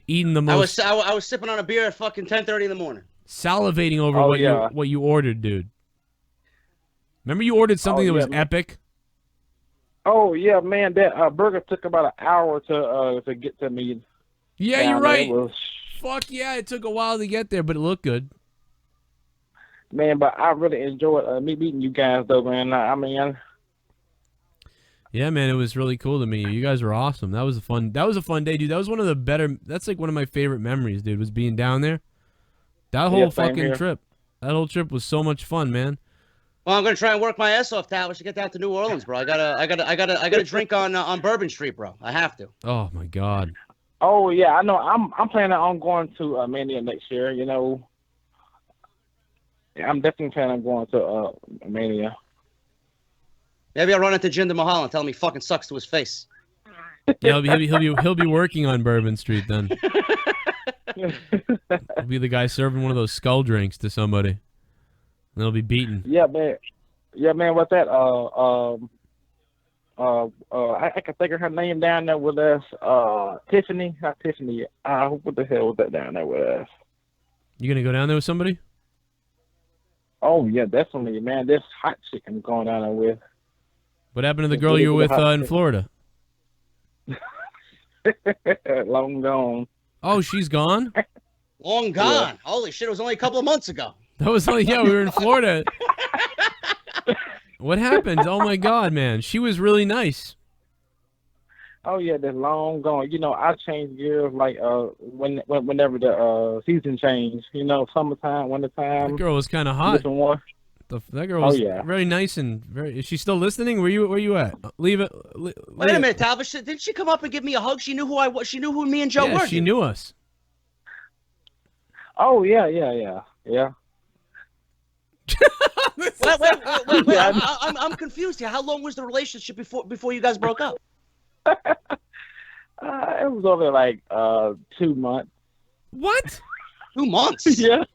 eating the most. I was sipping on a beer at fucking 10:30 in the morning. Salivating over what you ordered, dude. Remember you ordered something that was epic? Oh yeah, man. That burger took about an hour to get to me. Yeah, you're right. Fuck yeah, it took a while to get there, but it looked good. Man, but I really enjoyed me meeting you guys, though, man. I mean, yeah, man, it was really cool to meet you. You guys were awesome. That was a fun day, dude. That was one of the better. That's like one of my favorite memories, dude. Was being down there. That whole fucking trip. That whole trip was so much fun, man. Well, I'm gonna try and work my ass off, Tal. To get down to New Orleans, bro. I gotta drink on Bourbon Street, bro. I have to. Oh my God. Oh yeah, I know. I'm planning on going to Mania next year. You know. Yeah, I'm definitely planning on going to Mania. Maybe I'll run into Jinder Mahal and tell him he fucking sucks to his face. Yeah, he'll be working on Bourbon Street then. He'll be the guy serving one of those skull drinks to somebody. And they'll be beaten. Yeah, man. Yeah, man. What's that? I can think of her name down there with us. Tiffany, not Tiffany. What the hell was that down there with us? You gonna go down there with somebody? Oh yeah, definitely, man. This hot chick I'm going down there with. What happened to the girl you were with in Florida? Long gone. Oh, she's gone? Long gone. Holy shit, it was only a couple of months ago. That was like, yeah, we were in Florida. What happened? Oh my God, man. She was really nice. Oh yeah, that's long gone. You know, I change gears like whenever the season change. You know, summertime, wintertime. That girl was kind of hot. Different one. That girl was very nice and very. Is she still listening? Where you at? Leave it. Wait a minute, Talbot. Didn't she come up and give me a hug? She knew who I was. She knew who me and Joe were. She knew us. Oh yeah. Wait. I'm confused here. How long was the relationship before you guys broke up? It was over like 2 months. What? 2 months? Yeah.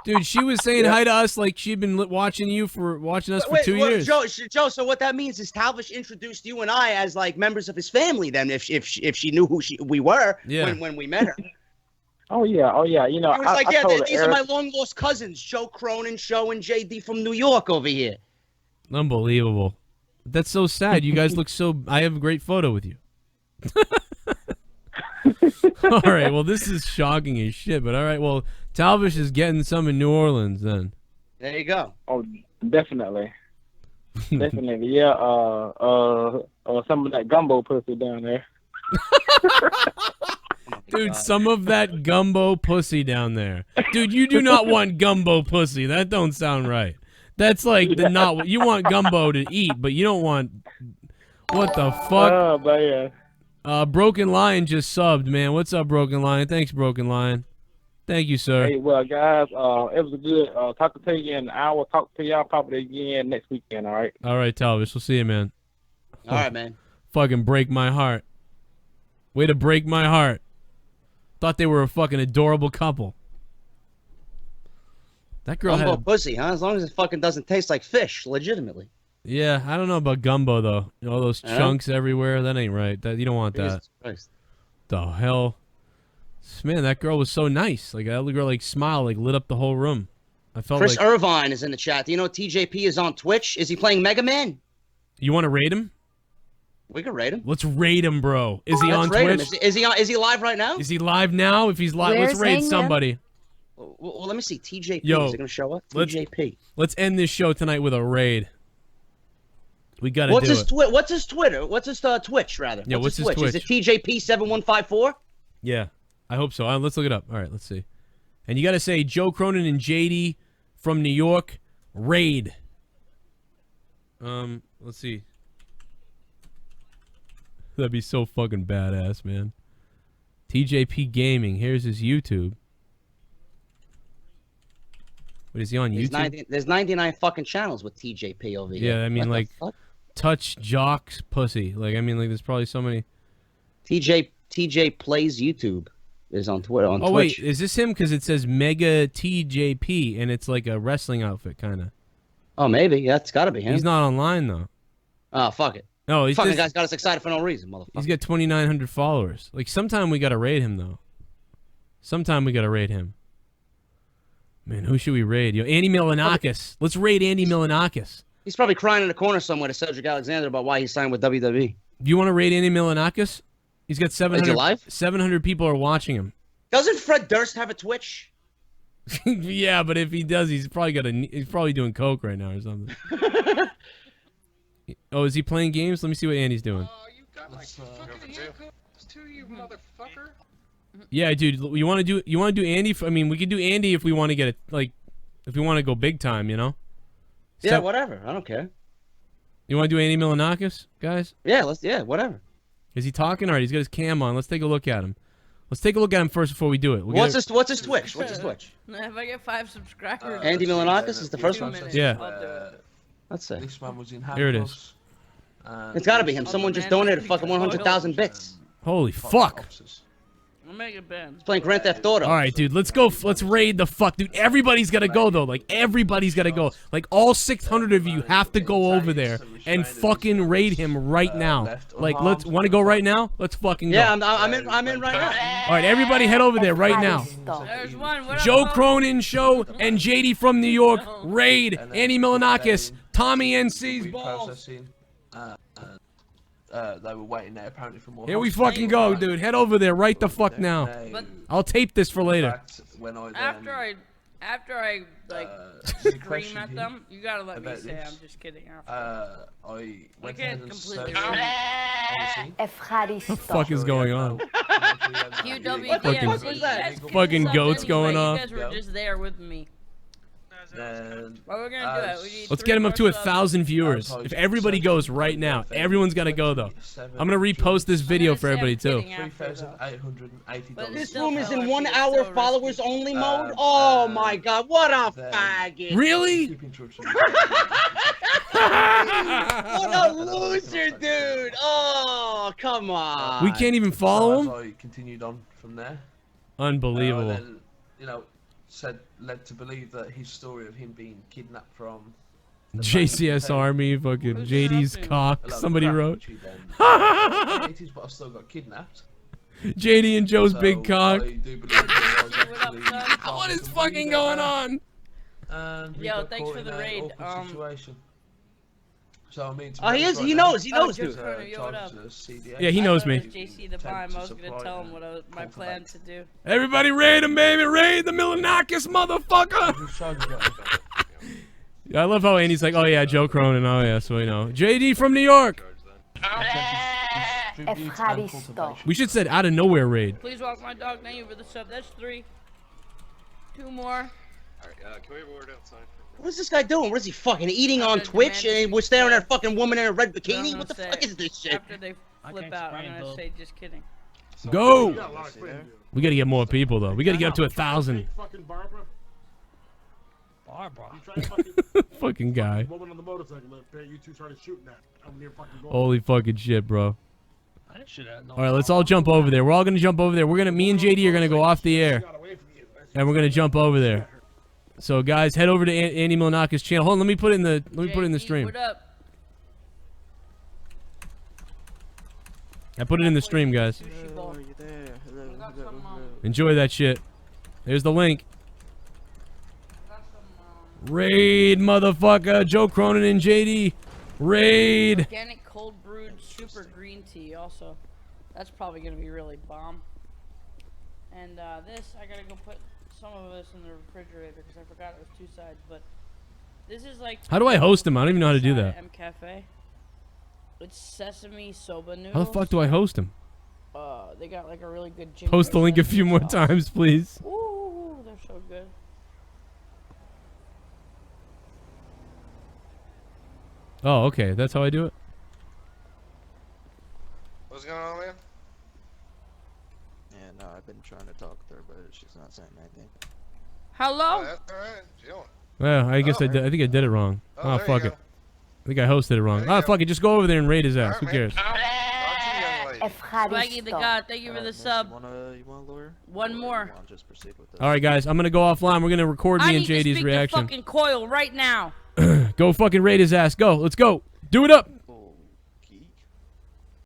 Dude, she was saying hi to us like she'd been watching us for 2 years. Joe, so what that means is Talbot introduced you and I as like members of his family. Then, if she knew who we were when we met her. Oh yeah. You know, it was like, I these are my long lost cousins, Joe Cronin Show and JD from New York over here. Unbelievable. That's so sad. You guys look so. I have a great photo with you. All right. Well, this is shocking as shit. But all right. Well, Talvish is getting some in New Orleans then. There you go. Oh, definitely. Definitely. Yeah. Some of that gumbo pussy down there. Dude, some of that gumbo pussy down there. Dude, you do not want gumbo pussy. That don't sound right. That's like the not. You want gumbo to eat, but you don't want. What the fuck? Oh man. Broken Lion just subbed, man. What's up, Broken Lion? Thanks, Broken Lion. Thank you, sir. Hey, well, guys, it was a good talking to you, and I will talk to y'all probably again next weekend. All right. All right, Talvis. We'll see you, man. All right, man. Fucking break my heart. Way to break my heart. Thought they were a fucking adorable couple. That girl gumbo had pussy, huh? As long as it fucking doesn't taste like fish, legitimately. Yeah, I don't know about gumbo though. All those chunks everywhere. That ain't right. That you don't want that. Jesus Christ. The hell, man! That girl was so nice. Like that girl, like smiled, like lit up the whole room. I felt Chris like. Irvine is in the chat. Do you know TJP is on Twitch? Is he playing Mega Man? You want to raid him? We can raid him. Let's raid him, bro. Is he on Twitch? Is he live right now? Is he live now? If he's live, let's raid somebody. Well, let me see. TJP. Yo, is it going to show up? TJP. Let's end this show tonight with a raid. We got to do it. What's his Twitter? What's his Twitch, rather? Yeah, what's his Twitch? Is it TJP7154? Yeah. I hope so. Let's look it up. All right, let's see. And you got to say Joe Cronin and JD from New York, raid. Let's see. That'd be so fucking badass, man. TJP Gaming. Here's his YouTube. Wait, is he on YouTube? There's 99 fucking channels with TJP over here. Yeah, I mean, like, touch jocks pussy. Like, I mean, like, there's probably so many. TJ Plays YouTube is on Twitter. On Twitch. Twitch. Wait, is this him? Because it says Mega TJP, and it's like a wrestling outfit, kind of. Oh, maybe. Yeah, it's got to be him. He's not online, though. Oh, fuck it. No, he's fucking guy's got us excited for no reason, motherfucker. He's got 2,900 followers. Like, sometime we got to raid him, though. Sometime we got to raid him. Man, who should we raid? Yo, Andy Milanakis. Let's raid Andy Milanakis. He's probably crying in the corner somewhere to Cedric Alexander about why he signed with WWE. Do you want to raid Andy Milanakis? He's got 700. Is he live? 700 people are watching him. Doesn't Fred Durst have a Twitch? Yeah, but if he does, he's probably doing coke right now or something. Oh, is he playing games? Let me see what Andy's doing. You got my fucking handcuffs too, you motherfucker. Yeah, dude. You want to do Andy? I mean, we could do Andy if we want to get it. Like, if we want to go big time, you know. Yeah, whatever. I don't care. You want to do Andy Milanakis, guys? Yeah, whatever. Is he talking? All right, he's got his cam on. Let's take a look at him. Let's take a look at him first before we do it. What's his Twitch? What's his Twitch? If I get 5 subscribers. Andy Milanakis is the first one. Yeah. Let's see. This one was in Here it is. It's got to be him. Someone just donated fucking 100,000 bits. Holy fuck! I'll make it Ben. He's playing Grand Theft Auto. All right, dude, let's go. Let's raid the fuck, dude. Everybody's gotta go though. Like everybody's gotta go. Like all 600 of you have to go over there and fucking raid him right now. Like, want to go right now? Let's fucking go. Yeah, I'm in right now. All right, everybody, head over there right now. There's one. What Joe up, Cronin Show and JD from New York raid Andy Milanakis, Tommy NC's balls. They were waiting there apparently for more. Here we fucking go, dude. Head over there right the fuck now. I'll tape this for later. After I like scream at them, you gotta let me say I'm just kidding. I went ahead and completely What the fuck is going on? Fucking goats going on. You guys were just there with me. Well, we're gonna do it. Let's get him up to 1,000 viewers. If everybody goes right now, everyone's gotta go though. I'm gonna repost this video for everybody too. This room is in 1 hour followers only mode. Oh my god, what a faggot! Really? What a loser, dude! Oh, come on. We can't even follow him. I continued on from there. Unbelievable. Then, led to believe that his story of him being kidnapped from JCS Army, fucking JD's cock. Somebody wrote. But I still got kidnapped. JD and Joe's big cock. I do believe that What is fucking going on? Yo, thanks for the raid. So, I mean, he knows, dude. Yeah, he knows me. JC the Prime. I was gonna tell him what my plan to do. Everybody raid him, baby. Raid the Milanakis, motherfucker. I love how Andy's like, oh yeah, Joe Cronin. Oh yeah, so we know. JD from New York. We should said out of nowhere raid. Please walk my dog. Thank you for the sub. That's 3. 2 more. Alright, can we have a word outside? What is this guy doing? What is he fucking eating on Twitch and we're staring at a fucking woman in a red bikini? What the fuck is this shit? After they flip out, I'm gonna say just kidding. Go! We gotta get more people though. We gotta get up to 1,000. Fucking guy. Holy fucking shit, bro. Alright, let's all jump over there. We're all gonna jump over there. Me and JD are gonna go off the air. And we're gonna jump over there. So guys, head over to Andy Milanakis' channel. Hold on, let me put it in the stream. What up? I put it in the stream, guys. Enjoy that shit. There's the link. Raid, motherfucker. Joe Cronin and JD. Raid. Organic cold brewed super green tea also. That's probably gonna be really bomb. And this, I gotta go put some of this in the refrigerator because I forgot it was 2 sides, but this is like... How do I host him? I don't even know how to do that. M Cafe. It's sesame soba noodles. How the fuck do I host him? They got like a really good ginger Post the link a few more times, please. Ooh, they're so good. Oh, okay. That's how I do it? What's going on, man? Yeah, no, I've been trying to talk to her, but she's not saying anything. Hello? Oh, that's alright. Chilling. Well, I guess I think I did it wrong. Oh, fuck it. I think I hosted it wrong. Oh, fuck it. Just go over there and raid his ass. Who cares? Swaggy the God, thank you for the sub. You want a lawyer? One more. Just proceed with this. All right, guys. I'm going to go offline. We're going to record me and JD's reaction. I need to speak to fucking Coil right now. Go fucking raid his ass. Go. Let's go. Do it up.